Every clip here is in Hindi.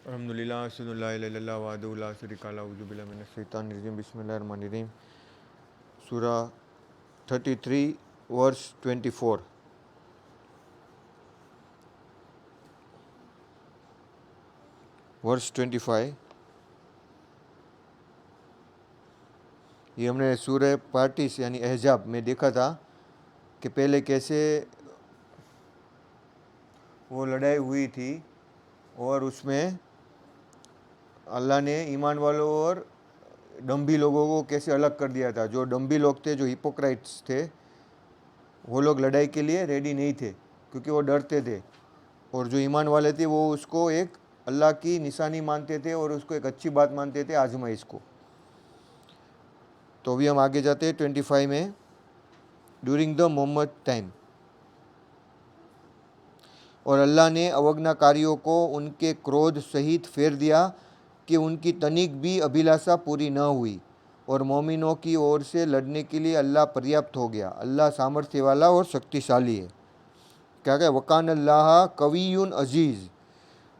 अल्हम्दुलिल्लाह अस्सलातु इल्लल्लाह वहदहु ला शरीका लहु अऊज़ु बिल्लाहि मिनश शैतानिर रजीम बिस्मिल्लाहिर्रहमानिर्रहीम सूरा 33 वर्स 24 वर्स 25 ये हमने सूरह पार्टिस यानी अहजाब में देखा था कि पहले कैसे वो लड़ाई हुई थी और उसमें अल्लाह ने ईमान वालों और डम्भी लोगों को कैसे अलग कर दिया था। जो डम्भी लोग थे, जो हिपोक्राइट्स थे, वो लोग लड़ाई के लिए रेडी नहीं थे क्योंकि वो डरते थे, और जो ईमान वाले थे वो उसको एक अल्लाह की निशानी मानते थे और उसको एक अच्छी बात मानते थे, आजमाइश को। तो अभी हम आगे जाते हैं 25 में, ड्यूरिंग द मोहम्मद टाइम। और अल्लाह ने अवज्ञाकारियों को उनके क्रोध सहित फेर दिया कि उनकी तनिक भी अभिलाषा पूरी न हुई, और मोमिनों की ओर से लड़ने के लिए अल्लाह पर्याप्त हो गया। अल्लाह सामर्थ्य वाला और शक्तिशाली है। क्या क्या वकान अल्लाह कवियुन अजीज़।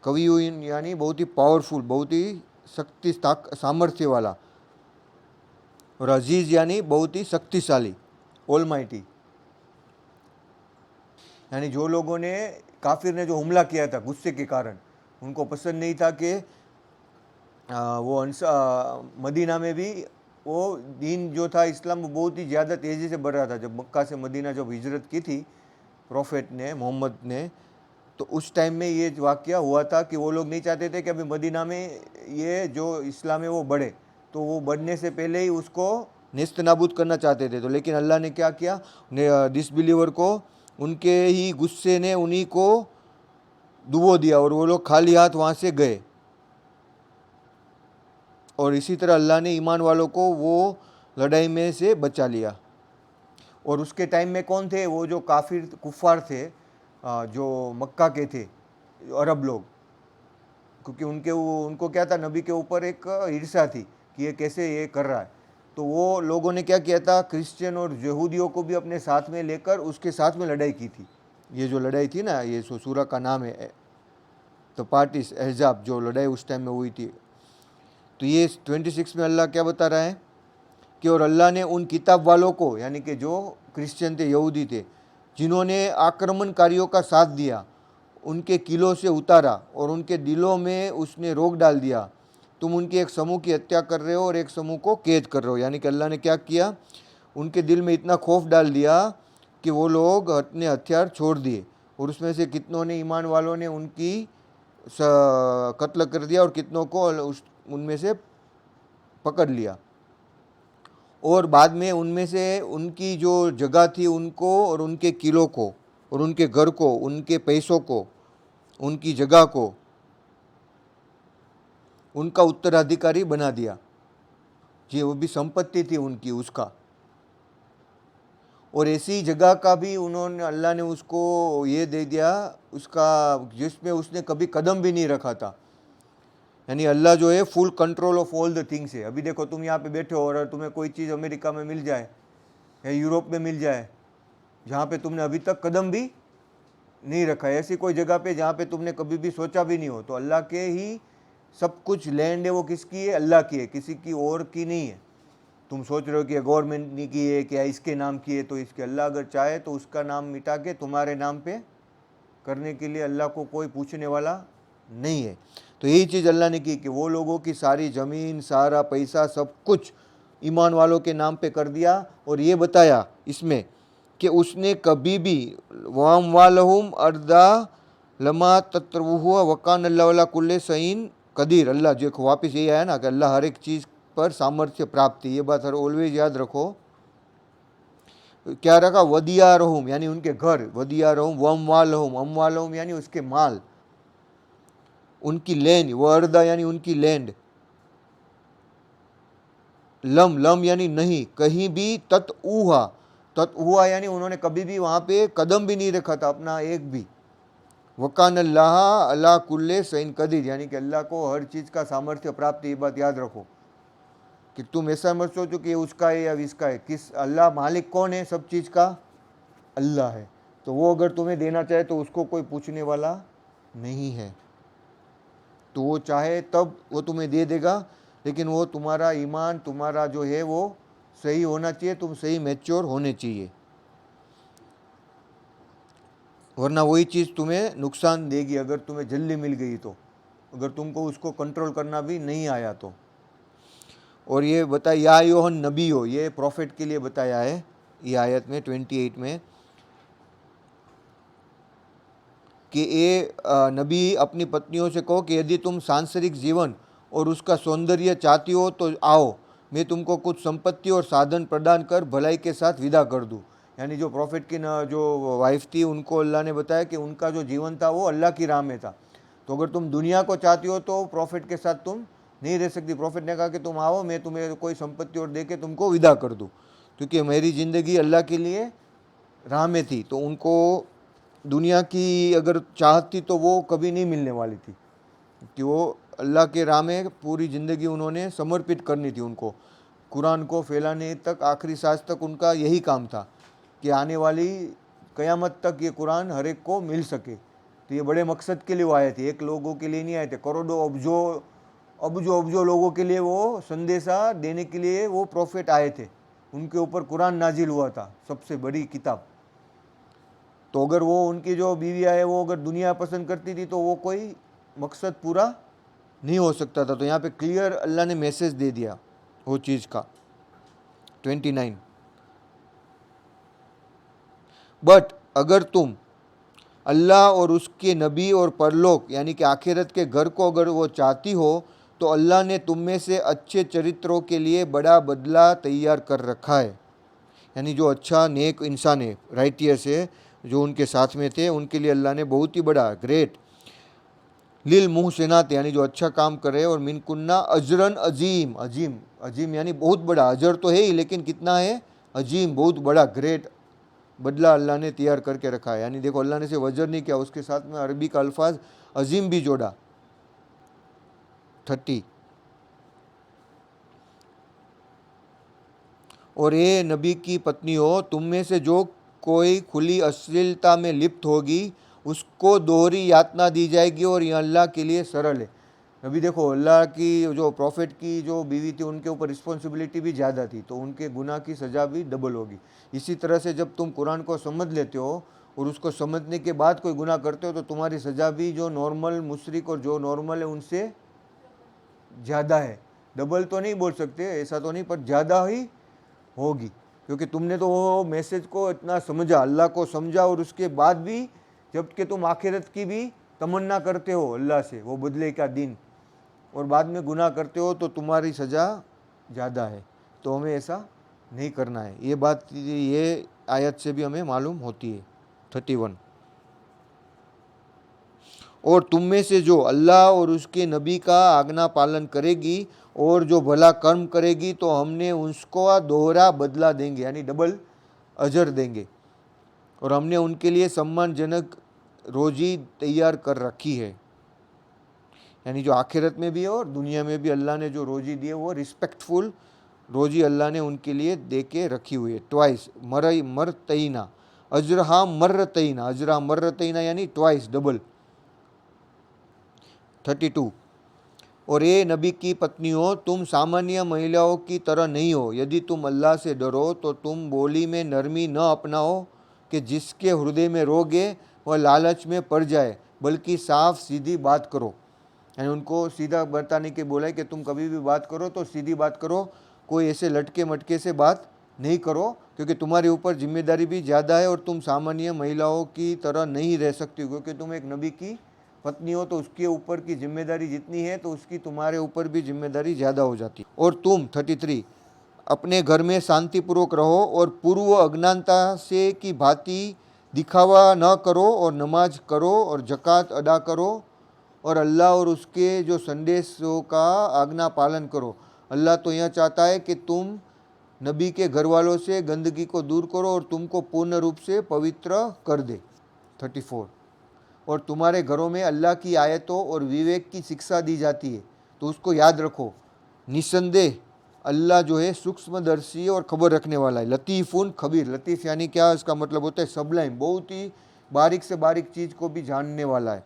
कवियुन यानी बहुत ही पावरफुल, बहुत ही शक्ति सामर्थ्य वाला, और अजीज़ यानी बहुत ही शक्तिशाली, ऑलमाइटी। यानी जो लोगों ने, काफिर ने जो हमला किया था गुस्से के कारण, उनको पसंद नहीं था कि वो मदीना में भी वो दीन जो था इस्लाम, वो बहुत ही ज़्यादा तेज़ी से बढ़ रहा था। जब मक्का से मदीना जब हिजरत की थी प्रॉफेट ने, मोहम्मद ने, तो उस टाइम में ये वाक़या हुआ था कि वो लोग नहीं चाहते थे कि अभी मदीना में ये जो इस्लाम है वो बढ़े, तो वो बढ़ने से पहले ही उसको नेस्त नाबूद करना चाहते थे। तो लेकिन अल्लाह ने क्या किया, डिसबिलीवर को उनके ही गुस्से ने उन्हीं को डुबो दिया और वो लोग खाली हाथ वहाँ से गए। और इसी तरह अल्लाह ने ईमान वालों को वो लड़ाई में से बचा लिया। और उसके टाइम में कौन थे वो जो काफिर कुफ़ार थे, जो मक्का के थे, अरब लोग, क्योंकि उनको क्या था, नबी के ऊपर एक ईर्ष्या थी कि ये कैसे ये कर रहा है। तो वो लोगों ने क्या किया था, क्रिश्चियन और यहूदियों को भी अपने साथ में लेकर उसके साथ में लड़ाई की थी। ये जो लड़ाई थी ना, ये सूरा का नाम है तो पार्टिस अहजाब, जो लड़ाई उस टाइम में हुई थी। तो ये 26 में अल्लाह क्या बता रहा है कि और अल्लाह ने उन किताब वालों को, यानी कि जो क्रिश्चियन थे, यहूदी थे, जिन्होंने आक्रमणकारियों का साथ दिया, उनके किलों से उतारा और उनके दिलों में उसने रोक डाल दिया। तुम उनके एक समूह की हत्या कर रहे हो और एक समूह को कैद कर रहे हो। यानी कि अल्लाह ने क्या किया, उनके दिल में इतना खौफ डाल दिया कि वो लोग अपने हथियार छोड़ दिए, और उसमें से कितनों ने, ईमान वालों ने उनकी कत्ल कर दिया और कितनों को उनमें से पकड़ लिया। और बाद में उनमें से उनकी जो जगह थी उनको और उनके किलों को और उनके घर को, उनके पैसों को, उनकी जगह को उनका उत्तराधिकारी बना दिया। जी, वो भी संपत्ति थी उनकी, उसका। और ऐसी जगह का भी उन्होंने, अल्लाह ने उसको ये दे दिया उसका, जिसमें उसने कभी कदम भी नहीं रखा था। यानी अल्लाह जो है full control of all the things है। अभी देखो, तुम यहाँ पे बैठे हो और तुम्हें कोई चीज़ अमेरिका में मिल जाए या यूरोप में मिल जाए जहाँ पे तुमने अभी तक कदम भी नहीं रखा है, ऐसी कोई जगह पे जहाँ पे तुमने कभी भी सोचा भी नहीं हो, तो अल्लाह के ही सब कुछ लैंड है, वो किसकी है, अल्लाह की है, किसी की और की नहीं है। तुम सोच रहे हो कि गवर्नमेंट ने की है, क्या इसके नाम की है, तो इसके, अल्लाह अगर चाहे तो उसका नाम मिटा के तुम्हारे नाम पे करने के लिए अल्लाह को कोई पूछने वाला नहीं है। तो यही चीज़ अल्लाह ने की कि वो लोगों की सारी ज़मीन, सारा पैसा, सब कुछ ईमान वालों के नाम पे कर दिया। और ये बताया इसमें कि उसने कभी भी वाम वालहुम अर्दा लमा तत्रवुहुआ वकान अल्लाह कुल्ले सईन कदीर। अल्लाह जो वापस यही आया ना कि अल्लाह हर एक चीज़ पर सामर्थ्य प्राप्त है। ये बात हर ऑलवेज याद रखो। क्या रखा, वदिया रहूम यानी उनके घर, वदिया रहूम, वम वालहुम, अम वालहुम यानी उसके माल, उनकी लैंड, वर्दा यानी उनकी लैंड, लम, लम यानी नहीं, कहीं भी, तत्ऊहा, तत्ऊहा यानी उन्होंने कभी भी वहाँ पे कदम भी नहीं रखा था अपना एक भी। वकान अल्लाह अला कुल्ले सैन कदीर, यानी कि अल्लाह को हर चीज़ का सामर्थ्य प्राप्त। ये बात याद रखो कि तुम ऐसा मत सोचो कि ये उसका है या इसका है। किस, अल्लाह मालिक कौन है सब चीज़ का, अल्लाह है। तो वो अगर तुम्हें देना चाहे तो उसको कोई पूछने वाला नहीं है। तो वो चाहे तब वो तुम्हें दे देगा, लेकिन वो तुम्हारा ईमान, तुम्हारा जो है वो सही होना चाहिए, तुम सही मैच्योर होने चाहिए, वरना वही चीज़ तुम्हें नुकसान देगी अगर तुम्हें जल्दी मिल गई तो, अगर तुमको उसको कंट्रोल करना भी नहीं आया तो। और ये बताया या योहन नबी हो, ये प्रॉफिट के लिए बताया है ये आयत में 28 में कि ये नबी अपनी पत्नियों से कहो कि यदि तुम सांसारिक जीवन और उसका सौंदर्य चाहती हो तो आओ, मैं तुमको कुछ संपत्ति और साधन प्रदान कर भलाई के साथ विदा कर दूँ। यानी जो प्रॉफिट की जो वाइफ थी उनको अल्लाह ने बताया कि उनका जो जीवन था वो अल्लाह की राह में था, तो अगर तुम दुनिया को चाहती हो तो प्रॉफिट के साथ तुम नहीं रह सकती। प्रॉफिट ने कहा कि तुम आओ, मैं तुम्हें कोई संपत्ति और दे के तुमको विदा कर दूँ, क्योंकि मेरी ज़िंदगी अल्लाह के लिए राह में थी, तो उनको दुनिया की अगर चाहती तो वो कभी नहीं मिलने वाली थी, कि वो अल्लाह के राह में पूरी ज़िंदगी उन्होंने समर्पित करनी थी उनको, कुरान को फैलाने तक, आखिरी सांस तक उनका यही काम था कि आने वाली क़यामत तक ये कुरान हर एक को मिल सके। तो ये बड़े मकसद के लिए वो आए थे, एक लोगों के लिए नहीं आए थे, करोड़ों अबजो लोगों के लिए वो संदेशा देने के लिए वो प्रॉफिट आए थे, उनके ऊपर कुरान नाजिल हुआ था, सबसे बड़ी किताब। तो अगर वो उनकी जो बीवियाँ है वो अगर दुनिया पसंद करती थी तो वो कोई मकसद पूरा नहीं हो सकता था। तो यहाँ पे क्लियर अल्लाह ने मैसेज दे दिया वो चीज़ का। 29 बट अगर तुम अल्लाह और उसके नबी और परलोक यानी कि आखिरत के घर को अगर वो चाहती हो तो अल्लाह ने तुम में से अच्छे चरित्रों के लिए बड़ा बदला तैयार कर रखा है। यानी जो अच्छा नेक इंसान है, राइटियस है, जो उनके साथ में थे, उनके लिए अल्लाह ने बहुत ही बड़ा ग्रेट लिल मुहसिनात यानी जो अच्छा काम करे, और मिनकुन्ना अजरन अजीम, अजीम अजीम यानी बहुत बड़ा, अजर तो है ही लेकिन कितना है, अजीम, बहुत बड़ा ग्रेट बदला अल्लाह ने तैयार करके रखा है। यानी देखो अल्लाह ने सिर्फ अजर नहीं किया, उसके साथ में अरबी का अल्फाज अजीम भी जोड़ा। 30 और ये नबी की पत्नी हो, तुम में से जो कोई खुली अश्लीलता में लिप्त होगी उसको दोहरी यातना दी जाएगी और यह अल्लाह के लिए सरल है। अभी देखो अल्लाह की जो प्रॉफिट की जो बीवी थी उनके ऊपर रिस्पॉन्सिबिलिटी भी ज़्यादा थी, तो उनके गुनाह की सज़ा भी डबल होगी। इसी तरह से जब तुम कुरान को समझ लेते हो और उसको समझने के बाद कोई गुनाह करते हो तो तुम्हारी सज़ा भी जो नॉर्मल मुशरिक और जो नॉर्मल है उनसे ज़्यादा है। डबल तो नहीं बोल सकते, ऐसा तो नहीं, पर ज़्यादा ही होगी, क्योंकि तुमने तो वो मैसेज को इतना समझा, अल्लाह को समझा, और उसके बाद भी जबकि तुम आखिरत की भी तमन्ना करते हो अल्लाह से वो बदले का दिन, और बाद में गुनाह करते हो तो तुम्हारी सज़ा ज़्यादा है। तो हमें ऐसा नहीं करना है। ये बात ये आयत से भी हमें मालूम होती है। 31 और तुम में से जो अल्लाह और उसके नबी का आज्ञा पालन करेगी और जो भला कर्म करेगी तो हमने उसको दोहरा बदला देंगे, यानी डबल अजर देंगे, और हमने उनके लिए सम्मानजनक रोजी तैयार कर रखी है। यानी जो आखिरत में भी है और दुनिया में भी अल्लाह ने जो रोजी दी है वो रिस्पेक्टफुल रोजी अल्लाह ने उनके लिए दे के रखी हुई है। ट्वाइस मरतईना अजरहा मर्रतईना, अजरा मर्रतईना यानी ट्वाइस, डबल। 32 और ये नबी की पत्नियों, तुम सामान्य महिलाओं की तरह नहीं हो। यदि तुम अल्लाह से डरो तो तुम बोली में नरमी न अपनाओ कि जिसके हृदय में रोगे वह लालच में पड़ जाए, बल्कि साफ सीधी बात करो। यानी उनको सीधा बताने के बोला है कि तुम कभी भी बात करो तो सीधी बात करो, कोई ऐसे लटके मटके से बात नहीं करो, क्योंकि तुम्हारे ऊपर जिम्मेदारी भी ज़्यादा है और तुम सामान्य महिलाओं की तरह नहीं रह सकती, क्योंकि तुम एक नबी की पत्नी हो तो उसके ऊपर की जिम्मेदारी जितनी है तो उसकी तुम्हारे ऊपर भी जिम्मेदारी ज़्यादा हो जाती है। और तुम 33 अपने घर में शांतिपूर्वक रहो और पूर्व अज्ञानता से की भांति दिखावा न करो, और नमाज करो और जक़ात अदा करो और अल्लाह और उसके जो संदेशों का आज्ञा पालन करो। अल्लाह तो यह चाहता है कि तुम नबी के घर वालों से गंदगी को दूर करो और तुमको पूर्ण रूप से पवित्र कर दे। 34 और तुम्हारे घरों में अल्लाह की आयतों और विवेक की शिक्षा दी जाती है, तो उसको याद रखो। निसंदेह अल्लाह जो है सूक्ष्मदर्शी और खबर रखने वाला है। लतीफ़ुन खबीर, लतीफ़ यानी क्या, इसका मतलब होता है सबलाइम, बहुत ही बारीक से बारीक चीज़ को भी जानने वाला है।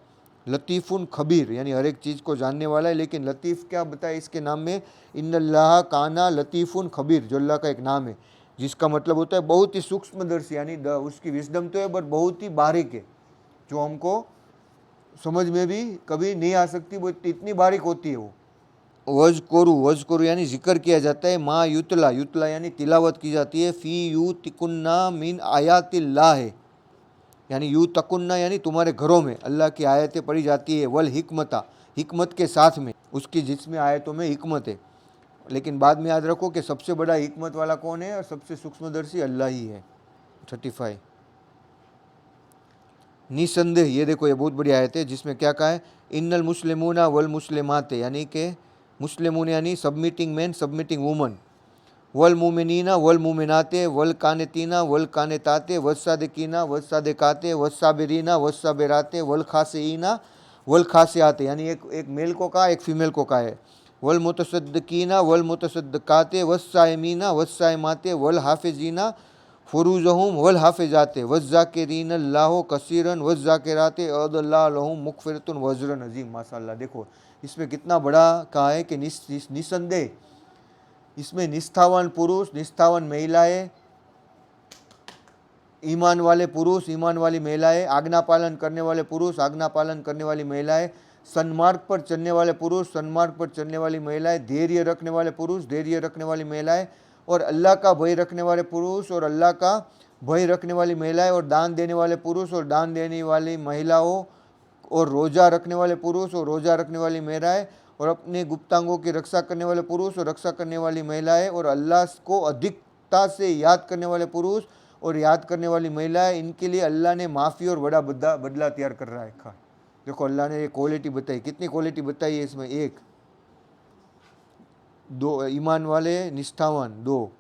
लतीफ़ुन खबीर यानी हर एक चीज़ को जानने वाला है। लेकिन लतीफ़ क्या बताया इसके नाम में, इन्नल्लाह काना लतीफ़ुन खबीर, जो अल्लाह का एक नाम है, जिसका मतलब होता है बहुत ही सूक्ष्मदर्शी, यानी उसकी विजडम तो है बट बहुत ही बारीक है, जो हमको समझ में भी कभी नहीं आ सकती, वो इतनी बारीक होती है वो। वज़ करू यानी जिक्र किया जाता है, मा युतला, युतला यानी तिलावत की जाती है, फ़ी यू तिकुन्ना मिन आयातिल्लाह है, यानी यू तकुन्ना यानी तुम्हारे घरों में अल्लाह की आयतें पढ़ी जाती है, वल हिकमता, हिकमत के साथ में, उसकी जिसमें आयतों में हिकमत है। लेकिन बाद में याद रखो कि सबसे बड़ा हिकमत वाला कौन है और सबसे सूक्ष्मदर्शी अल्लाह ही है। 35 निसंदेह, ये देखो ये बहुत बड़ी आयत है जिसमें क्या कहा है, इन्नल मुस्लिमूना वल मुस्लिमात, यानी कि मुस्लिमून यानी सबमिटिंग मैन सबमिटिंग वुमन, वल मुमिनीना वल मुमिनाते वल कानतीना वल कानताते वस्सादिकीना वस्सादिकाते वस्साबिरीना वस्साबिराते वल खासीना वल खासियाते, यानी एक मेल को कहा एक फीमेल को कहा है, वल मुतसद्दकीना वल मुतसद्दकाते वस्साइमीना वस्साइमाते वल हाफिजीना फ़ुरूजहुम वल हाफिजाते वज़्ज़ाकिरीन अल्लाह कसीरन वज़्ज़ाकिराते अदल्लाह लहुम मुग़फ़िरतुन वज़्रन अज़ीम। माशाअल्लाह, देखो इसमें कितना बड़ा कहा है कि निसंदेह इसमें निष्ठावान पुरुष, निष्ठावान महिलाएं, ईमान वाले पुरुष, ईमान वाली महिलाएं, आज्ञा पालन करने वाले पुरुष, आज्ञा पालन करने वाली महिलाएं, सन्मार्ग पर चलने वाले पुरुष, सन्मार्ग पर चलने वाली महिलाएं, धैर्य रखने वाले पुरुष, धैर्य रखने वाली महिलाएं, और अल्लाह का भय रखने वाले पुरुष और अल्लाह का भय रखने वाली महिलाएं, और दान देने वाले पुरुष और दान देने वाली महिलाओं, और रोज़ा रखने वाले पुरुष और रोज़ा रखने वाली महिलाएं, और अपने गुप्तांगों की रक्षा करने वाले पुरुष और रक्षा करने वाली महिलाएं, और अल्लाह को अधिकता से याद करने वाले पुरुष और याद करने वाली महिलाएं, इनके लिए अल्लाह ने माफ़ी और बड़ा बदला तैयार कर रखा है। देखो अल्लाह ने ये क्वालिटी बताई, कितनी क्वालिटी बताई है इसमें, एक, दो, ईमान वाले निष्ठावान, दो,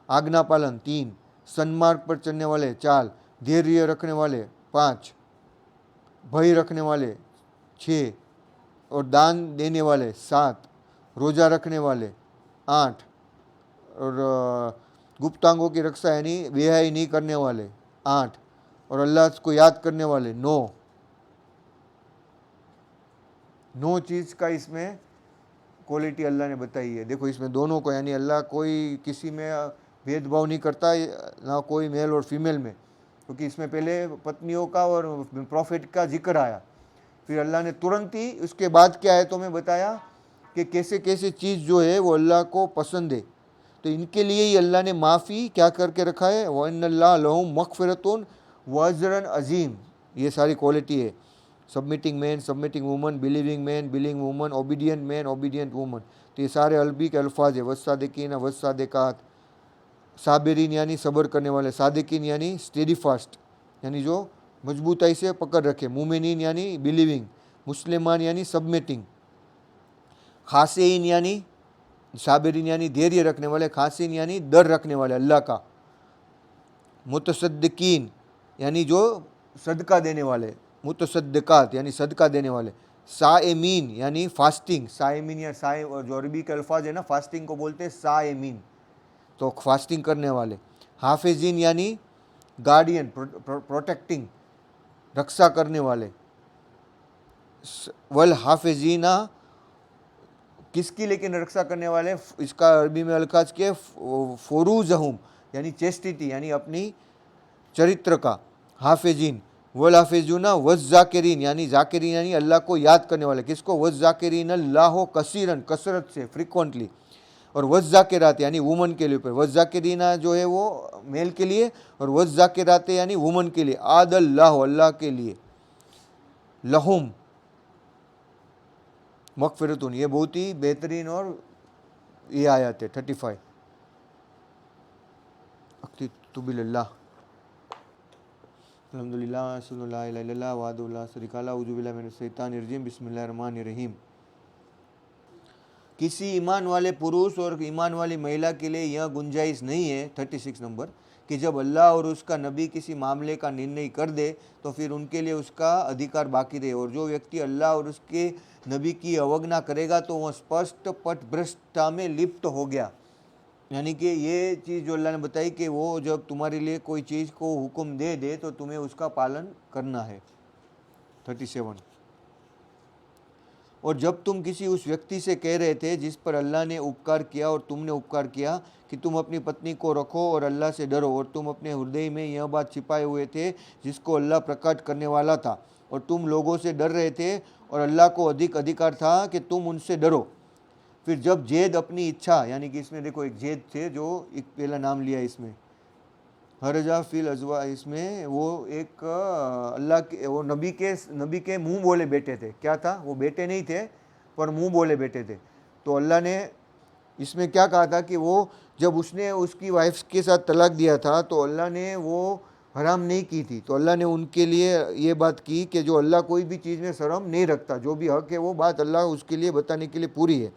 आज्ञा पालन, तीन, सन्मार्ग पर चलने वाले, चार, धैर्य रखने वाले, पाँच, भय रखने वाले, छः, और दान देने वाले, सात, रोज़ा रखने वाले, आठ, और गुप्तांगों की रक्षा यानी बेहाई नहीं करने वाले, आठ, और अल्लाह को याद करने वाले, नौ चीज़ का इसमें क्वालिटी अल्लाह ने बताई है। देखो इसमें दोनों को, यानी अल्लाह कोई किसी में भेदभाव नहीं करता, ना कोई मेल और फीमेल में, क्योंकि इसमें पहले पत्नियों का और प्रॉफिट का जिक्र आया, फिर अल्लाह ने तुरंत ही उसके बाद क्या है तो मैं बताया कि कैसे कैसे चीज़ जो है वो अल्लाह को पसंद है, तो इनके लिए ही अल्लाह ने माफ़ी क्या करके रखा है, वन्नल्लाह लहुम मग़फ़िरतुन वअज्रन अज़ीम, ये सारी क्वालिटी है। Submitting man submitting woman, believing man believing woman, obedient man obedient woman, तो ये सारे अरबी के अल्फाज है। वस्सादिकीन वस्सादिकात, साबिरीन यानी सब्र करने वाले, सादिकीन यानी स्टेडी फास्ट यानी जो मजबूताई से पकड़ रखे, मुमिनीन यानी बिलीविंग, मुस्लिमान यानी सबमिटिंग, खासीन यानी साबिरीन यानी धैर्य रखने वाले, खासीन यानी डर रखने वाले अल्लाह का, मुतसद्दिकीन यानी जो सदका देने वाले, मुतसद्दिकात यानी सदका देने वाले, साइमीन यानी फास्टिंग, साइमीन या साइ, और जो अरबी के अल्फाज है ना फास्टिंग को बोलते हैं साइमीन, तो फास्टिंग करने वाले, हाफिजीन यानी गार्डियन प्रोटेक्टिंग, रक्षा करने वाले, वल हाफिजीना किसकी लेकिन रक्षा करने वाले, इसका अरबी में अल्फाज के फ़ुरूजहुम यानी चेस्टिटी यानी अपनी चरित्र का, हाफिजीन, वल हाफिजूना वज़्ज़ाकिरीन यानी जाकिरीन यानी अल्लाह को याद करने वाले, किसको, वज़्ज़ाकिरीन अल्लाह कसीरन कसरत से फ्रीक्वेंटली, और वज़्ज़ाकिरात यानी वुमन के लिए, वज़्ज़ाकिरीना जो है वो मेल के लिए, और वज़्ज़ाकिरात यानी वुमन के लिए, आदल्लाह अल्लाह के लिए, लहुम मग़फ़िरतुन, ये बहुत ही बेहतरीन और ये आयत है 35 अक्तुबिल्लाह अल्हम्दुलिल्लाह सल्लल्लाहु अलैहि वसल्लम वादुल्लाह शरीका औज़ु बिल्लाहि मिनश शैतानिर रजीम बिस्मिल्लाहिर रहमानिर रहीम। किसी ईमान वाले पुरुष और ईमान वाली महिला के लिए यह गुंजाइश नहीं है 36 नंबर कि जब अल्लाह और उसका नबी किसी मामले का निर्णय कर दे तो फिर उनके लिए उसका अधिकार बाकी रहे, और जो व्यक्ति अल्लाह और उसके नबी की अवज्ञा करेगा तो वह स्पष्ट पथभ्रष्टता में लिप्त हो गया। यानी कि ये चीज़ जो अल्लाह ने बताई कि वो जब तुम्हारे लिए कोई चीज़ को हुक्म दे दे तो तुम्हें उसका पालन करना है। 37 और जब तुम किसी उस व्यक्ति से कह रहे थे जिस पर अल्लाह ने उपकार किया और तुमने उपकार किया कि तुम अपनी पत्नी को रखो और अल्लाह से डरो, और तुम अपने हृदय में यह बात छिपाए हुए थे जिसको अल्लाह प्रकट करने वाला था, और तुम लोगों से डर रहे थे और अल्लाह को अधिक अधिकार था कि तुम उनसे डरो। फिर जब जैद अपनी इच्छा, यानी कि इसमें देखो एक जैद थे जो एक पहला नाम लिया इसमें हरजा फिल अजवा, इसमें वो एक अल्लाह के, वो नबी के मुंह बोले बेटे थे। क्या था वो? बेटे नहीं थे पर मुंह बोले बेटे थे। तो अल्लाह ने इसमें क्या कहा था कि वो जब उसने उसकी वाइफ के साथ तलाक दिया था तो अल्लाह ने वो हराम नहीं की थी। तो अल्लाह ने उनके लिए ये बात की कि जो अल्लाह कोई भी चीज़ में शर्म नहीं रखता, जो भी हक है वो बात अल्लाह उसके लिए बताने के लिए पूरी है।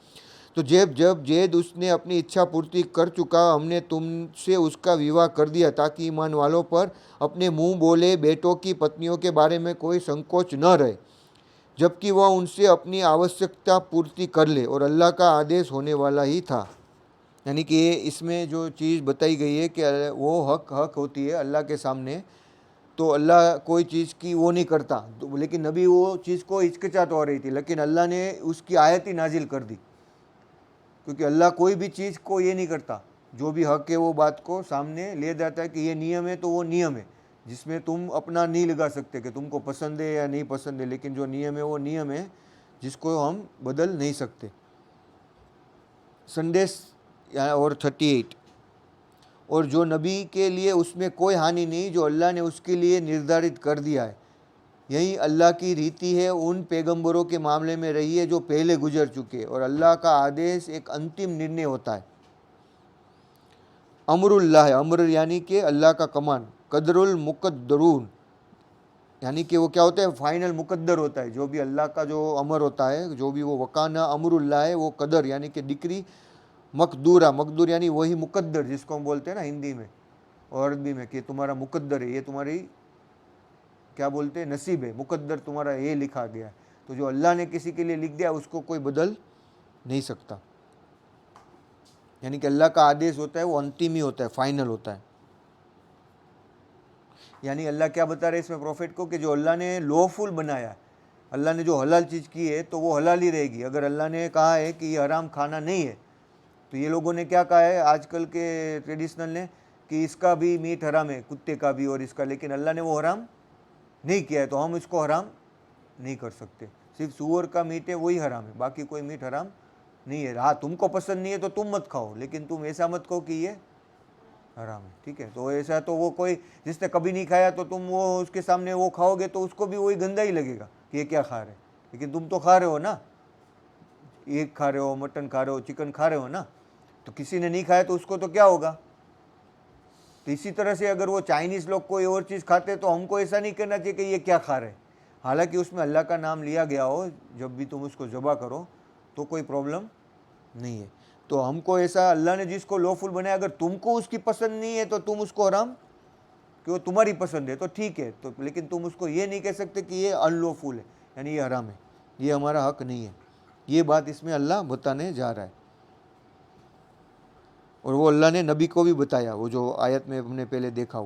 तो जब जब जैद उसने अपनी इच्छा पूर्ति कर चुका, हमने तुमसे उसका विवाह कर दिया ताकि ईमान वालों पर अपने मुंह बोले बेटों की पत्नियों के बारे में कोई संकोच न रहे, जबकि वह उनसे अपनी आवश्यकता पूर्ति कर ले, और अल्लाह का आदेश होने वाला ही था। यानी कि इसमें जो चीज़ बताई गई है कि वो हक हक होती है अल्लाह के सामने, तो अल्लाह कोई चीज़ की वो नहीं करता। तो लेकिन नबी वो चीज़ को हिचकिचाहट हो रही थी, लेकिन अल्लाह ने उसकी आयत ही नाजिल कर दी, क्योंकि अल्लाह कोई भी चीज़ को ये नहीं करता, जो भी हक है वो बात को सामने ले जाता है कि ये नियम है तो वो नियम है, जिसमें तुम अपना नहीं लगा सकते कि तुमको पसंद है या नहीं पसंद है, लेकिन जो नियम है वो नियम है जिसको हम बदल नहीं सकते। संदेश और 38, और जो नबी के लिए उसमें कोई हानि नहीं जो अल्लाह ने उसके लिए निर्धारित कर दिया है, यही अल्लाह की रीति है उन पैगंबरों के मामले में रही है जो पहले गुजर चुके, और अल्लाह का आदेश एक अंतिम निर्णय होता है। अमरुल्लाह, अमर यानी कि अल्लाह का कमान, कदरुल मुकद्दरून यानी कि वो क्या होता है? फाइनल मुकद्दर होता है। जो भी अल्लाह का जो अमर होता है, जो भी वो वकाना अमरुल्लाह है, वो कदर यानी कि डिक्री, मकदूरा, मकदूर यानी वही मुकद्दर जिसको हम बोलते हैं ना हिंदी में और अरबी में कि तुम्हारा मुकद्दर है, ये तुम्हारी क्या बोलते हैं नसीब है, मुकद्दर तुम्हारा ये लिखा गया है। तो जो अल्लाह ने किसी के लिए लिख दिया उसको कोई बदल नहीं सकता। यानी कि अल्लाह का आदेश होता है वो अंतिम ही होता है, फाइनल होता है। यानी अल्लाह क्या बता रहे हैं इसमें प्रॉफिट को कि जो अल्लाह ने लॉफुल बनाया, अल्लाह ने जो हलाल चीज़ की है तो वो हलाल ही रहेगी। अगर अल्लाह ने कहा है कि ये हराम खाना नहीं है, तो ये लोगों ने क्या कहा है आजकल के ट्रेडिशनल ने कि इसका भी मीट हराम है, कुत्ते का भी और इसका, लेकिन अल्लाह ने वो हराम नहीं किया है, तो हम इसको हराम नहीं कर सकते। सिर्फ सूअर का मीट है वही हराम है, बाकी कोई मीट हराम नहीं है। हाँ, तुमको पसंद नहीं है तो तुम मत खाओ, लेकिन तुम ऐसा मत कहो कि ये हराम है, ठीक है? तो ऐसा तो वो कोई जिसने कभी नहीं खाया तो तुम वो उसके सामने वो खाओगे तो उसको भी वही गंदा ही लगेगा कि ये क्या खा रहे, लेकिन तुम तो खा रहे हो ना, एग खा रहे हो, मटन खा रहे हो, चिकन खा रहे हो ना। तो किसी ने नहीं खाया तो उसको तो क्या होगा? तो इसी तरह से अगर वो चाइनीज़ लोग कोई और चीज़ खाते तो हमको ऐसा नहीं करना चाहिए कि ये क्या खा रहे हैं। हालांकि उसमें अल्लाह का नाम लिया गया हो, जब भी तुम उसको ज़बह करो तो कोई प्रॉब्लम नहीं है। तो हमको ऐसा अल्लाह ने जिसको लॉफुल बनाया, अगर तुमको उसकी पसंद नहीं है तो तुम उसको हराम, कि वो तुम्हारी पसंद है तो ठीक है, तो लेकिन तुम उसको ये नहीं कह सकते कि ये अनलॉफुल है, यानी ये हराम है, ये हमारा हक नहीं है। ये बात इसमें अल्लाह बताने जा रहा है, और वो अल्लाह ने नबी को भी बताया। वो जो आयत में हमने पहले देखा,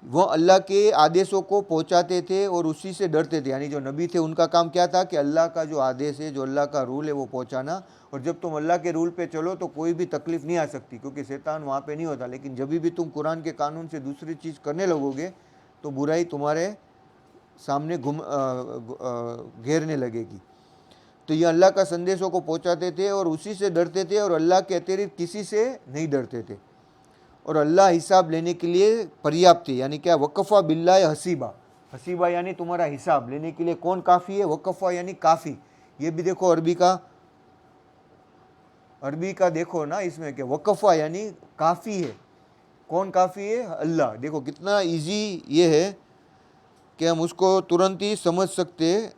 वो अल्लाह के आदेशों को पहुंचाते थे और उसी से डरते थे। यानी जो नबी थे उनका काम क्या था कि अल्लाह का जो आदेश है, जो अल्लाह का रूल है वो पहुंचाना, और जब तुम अल्लाह के रूल पे चलो तो कोई भी तकलीफ़ नहीं आ सकती, क्योंकि शैतान वहाँ पे नहीं होता। लेकिन जब भी तुम कुरान के कानून से दूसरी चीज़ करने लगोगे तो बुराई तुम्हारे सामने घेरने लगेगी। तो ये अल्लाह का संदेशों को पहुंचाते थे और उसी से डरते थे, और अल्लाह के अतिरिक्त किसी से नहीं डरते थे, और अल्लाह हिसाब लेने के लिए पर्याप्त है। यानी क्या? वक़फ़ा बिल्लाह हसीबा, हसीबा यानी तुम्हारा हिसाब लेने के लिए कौन काफ़ी है? वक़फ़ा यानी काफ़ी। ये भी देखो अरबी का देखो ना इसमें कि वक़फ़ा यानी काफ़ी है। कौन काफ़ी है? अल्लाह। देखो कितना इजी ये है कि हम उसको तुरंत ही समझ सकते हैं,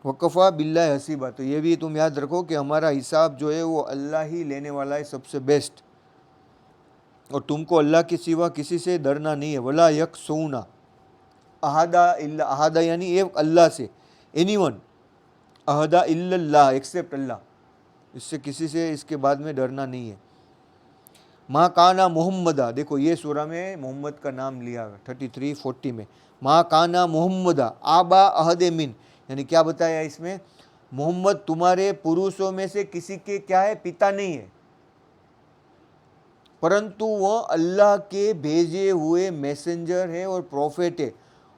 वक़फ़ा बिल्लाह हसीबा। तो ये भी तुम याद रखो कि हमारा हिसाब जो है वो अल्लाह ही लेने वाला है, सबसे बेस्ट, और तुमको अल्लाह के सिवा किसी से डरना नहीं है। वला यकसूना अहदा इल्ला, अहदा यानी एक अल्लाह से, एनीवन, अहदा इल्लल्लाह एक्सेप्ट अल्लाह, इससे किसी से इसके बाद में डरना नहीं है। माँ काना मोहम्मदा, देखो ये सूरा में मोहम्मद का नाम लिया 33-40 में। माँ काना मोहम्मदा आबा अहद मिन, यानी क्या बताया इसमें? मोहम्मद तुम्हारे पुरुषों में से किसी के क्या है, पिता नहीं है, परंतु वह अल्लाह के भेजे हुए मैसेंजर है और प्रॉफिट है,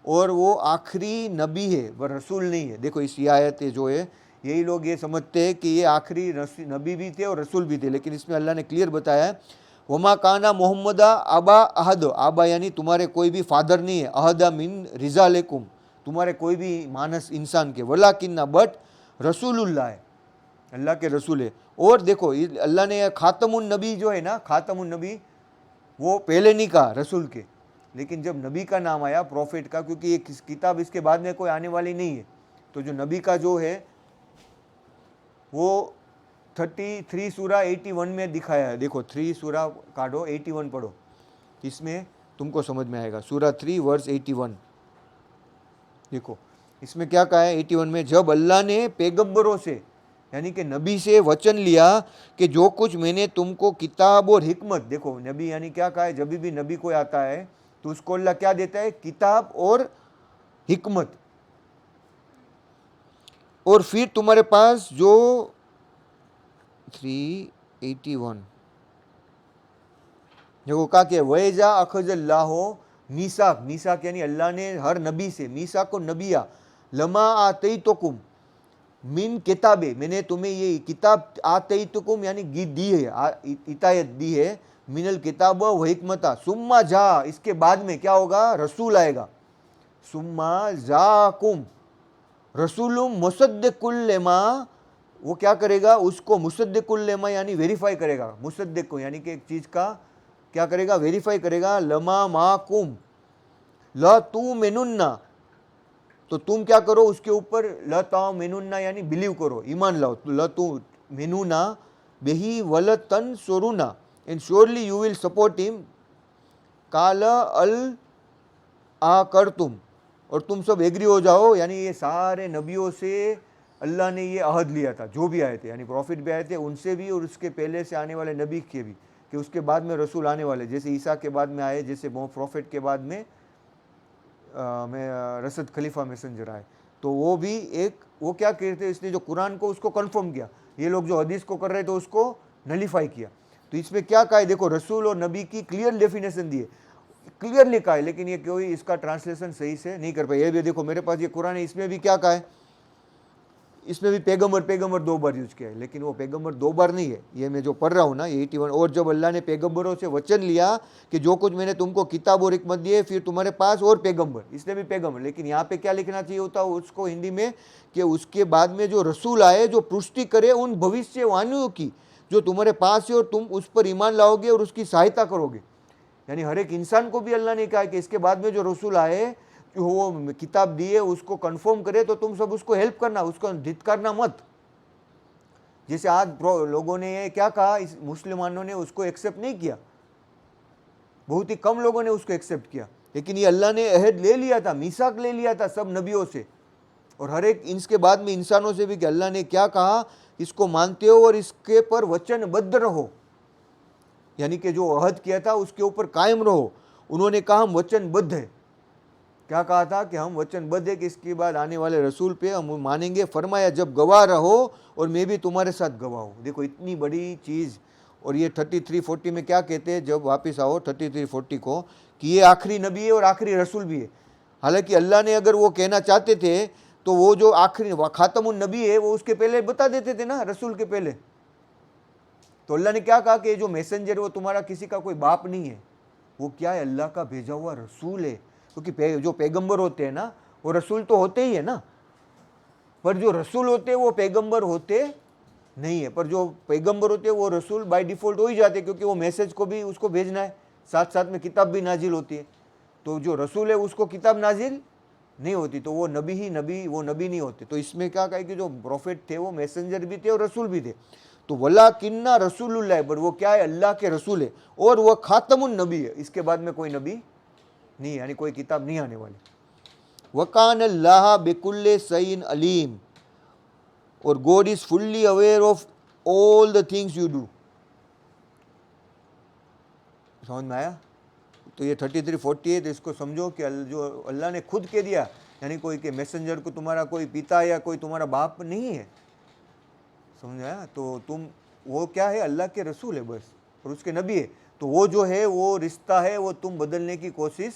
और वो आखिरी नबी है, वह रसूल नहीं है। देखो इस आयत जो है, यही लोग ये समझते हैं कि ये आखिरी नबी भी थे और रसूल भी थे, लेकिन इसमें अल्लाह ने क्लियर बताया है, वमा काना मोहम्मदा आबा अहद, आबा यानी तुम्हारे कोई भी फादर नहीं है, अहदा मिन रिजालेकुम, तुम्हारे कोई भी मानस इंसान के, वलाकिन्ना बट रसूलुल्लाह है, अल्लाह के रसूल है। और देखो अल्लाह ने खातमुन नबी जो है ना, खातमुन नबी वो पहले नहीं कहा रसूल के, लेकिन जब नबी का नाम आया, प्रॉफिट का, क्योंकि ये किताब इसके बाद में कोई आने वाली नहीं है, तो जो नबी का जो है वो 33 सूरा 81 में दिखाया है। देखो 3 सूरा काटो, 81 पढ़ो, इसमें तुमको समझ में आएगा। सूरा 3 वर्स 81, देखो इसमें क्या कहा है 81 में, जब अल्लाह ने पैगंबरों से यानी कि नबी से वचन लिया कि जो कुछ मैंने तुमको किताब और हिकमत, देखो नबी यानी क्या कहा है, जब भी नबी कोई आता है तो उसको अल्लाह क्या देता है, किताब और हिकमत, और फिर तुम्हारे पास जो 381 देखो कहा कि वैजा अखजल्लाहो मीसाक, मीसाक यानी अल्लाह ने हर नबी से, मीसाक को नबिया, लमा आतई तो कुम मिन किताबे, मैंने तुम्हें ये किताब आतई तो कुम यानी दी है, इतायत दी है, मिनल किताब व हिकमता, सुम्मा जा, इसके बाद में क्या होगा, रसूल आएगा, सुम्मा जाकुम रसूलुम मुसद्दिकुल लिमा, वो क्या करेगा, उसको मुसद्दिकुल लिमा यानी वेरीफाई करेगा, मुसद्दिक को यानी कि एक चीज़ का क्या करेगा, वेरीफाई करेगा, लमा माकुम ल तू मेनुन्ना, तो तुम क्या करो उसके ऊपर, ल ताओ मेनुन्ना यानी बिलीव करो, ईमान लाओ, ल तू मेनुना बेही वल तन सोरुना, and surely you will support him, काल अल आ कर तुम, और तुम सब एग्री हो जाओ, यानी ये सारे नबियों से अल्लाह ने ये अहद लिया था, जो भी आए थे, यानी प्रॉफिट भी आए थे उनसे भी, और उसके पहले से आने वाले नबी के भी, कि उसके बाद में रसूल आने वाले, जैसे ईसा के बाद में आए, जैसे प्रॉफिट के बाद में में रसद खलीफा मैसेंजर आए, तो वो भी एक, वो क्या कहते थे, इसने जो कुरान को उसको कंफर्म किया, ये लोग जो हदीस को कर रहे थे उसको नलीफाई किया। तो इसमें क्या कहा है, देखो रसूल और नबी की क्लियर डेफिनेशन दी है, क्लियर लिखा है, लेकिन ये कोई इसका ट्रांसलेशन सही से नहीं कर पाए। ये भी देखो मेरे पास ये कुरान है, इसमें भी क्या कहा है, इसमें भी पैगंबर पैगंबर 2 बार यूज किया है, लेकिन वो पैगंबर 2 बार नहीं है, ये मैं जो पढ़ रहा हूँ ना, ये 81, और जब अल्लाह ने पैगंबरों से वचन लिया कि जो कुछ मैंने तुमको किताब और हिकमत दी है, फिर तुम्हारे पास और पैगंबर, इसने भी पैगंबर, लेकिन यहाँ पे क्या लिखना चाहिए होता उसको हिंदी में, कि उसके बाद में जो रसूल आए जो पुष्टि करे उन भविष्यवाणियों की जो तुम्हारे पास है, और तुम उस पर ईमान लाओगे और उसकी सहायता करोगे। यानी हर एक इंसान को भी अल्लाह ने कहा कि इसके बाद में जो रसूल आए, वो किताब दी है, उसको कंफर्म करे, तो तुम सब उसको हेल्प करना, उसको धिक्कारना मत। जैसे आज लोगों ने ये क्या कहा, इस मुसलमानों ने उसको एक्सेप्ट नहीं किया, बहुत ही कम लोगों ने उसको एक्सेप्ट किया, लेकिन ये अल्लाह ने अहद ले लिया था, मीसाक ले लिया था सब नबियों से और हर एक इसके बाद में इंसानों से भी, कि अल्लाह ने क्या कहा इसको मानते हो और इसके पर वचनबद्ध रहो, यानी कि जो अहद किया था उसके ऊपर कायम रहो। उन्होंने कहा हम वचनबद्ध है, क्या कहा था कि हम वचनबद्ध है कि इसके बाद आने वाले रसूल पे हम मानेंगे, फरमाया जब गवाह रहो और मैं भी तुम्हारे साथ गवाह हूँ। देखो इतनी बड़ी चीज़, और ये 33-40 में क्या कहते हैं जब वापस आओ 33-40 को, कि ये आखिरी नबी है और आखिरी रसूल भी है। हालांकि अल्लाह ने अगर वो कहना चाहते थे तो वो जो आखिरी खातमुन नबी है वो उसके पहले बता देते थे ना, रसूल के पहले। तो अल्लाह ने क्या कहा कि जो मैसेंजर वो तुम्हारा किसी का कोई बाप नहीं है, वो क्या है, अल्लाह का भेजा हुआ रसूल है। क्योंकि जो पैगंबर होते हैं ना वो रसूल तो होते ही है ना, पर जो रसूल होते हैं वो पैगंबर होते नहीं है, पर जो पैगंबर होते हैं वो रसूल बाय डिफॉल्ट हो ही जाते हैं, क्योंकि वो मैसेज को भी उसको भेजना है, साथ साथ में किताब भी नाजिल होती है। तो जो रसूल है उसको किताब नाजिल नहीं होती, तो वो नबी ही नबी, वो नबी नहीं होते। तो इसमें क्या कहा कि जो प्रॉफिट थे वो मैसेंजर भी थे और रसूल भी थे। तो वला किन्ना रसूलुल्लाह, पर वो क्या है, अल्लाह के रसूल है और वह खातमुन नबी है, इसके बाद में कोई नबी नहीं, यानी कोई किताब नहीं आने वाली। वकान अल्लाह बिकुल्ले सईन अलीम, और God is fully aware of all the things you do. समझ में आया? तो ये 33-48 इसको समझो कि जो अल्लाह ने खुद कह दिया, यानी कोई के मैसेंजर को तुम्हारा कोई पिता या कोई तुम्हारा बाप नहीं है, समझा? तो तुम वो क्या है, अल्लाह के रसूल है बस, और उसके नबी है। तो वो जो है वो रिश्ता है, वो तुम बदलने की कोशिश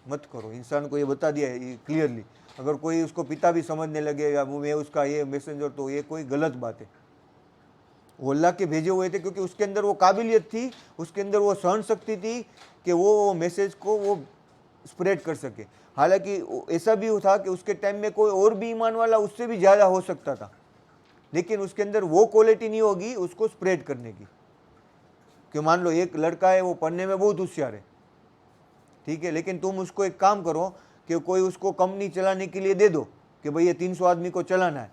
मत करो। इंसान को ये बता दिया है क्लियरली। अगर कोई उसको पिता भी समझने लगे या मैं उसका ये मैसेंजर, तो ये कोई गलत बात है। वो अल्लाह के भेजे हुए थे, क्योंकि उसके अंदर वो काबिलियत थी, उसके अंदर वो सहन शक्ति थी कि वो मैसेज को वो स्प्रेड कर सके। हालांकि ऐसा भी था कि उसके टाइम में कोई और भी ईमान वाला उससे भी ज़्यादा हो सकता था, लेकिन उसके अंदर वो क्वालिटी नहीं होगी उसको स्प्रेड करने की। कि मान लो एक लड़का है, वो पढ़ने में बहुत होशियार है, ठीक है, लेकिन तुम उसको एक काम करो कि कोई उसको कंपनी चलाने के लिए दे दो कि भाई ये 300 आदमी को चलाना है,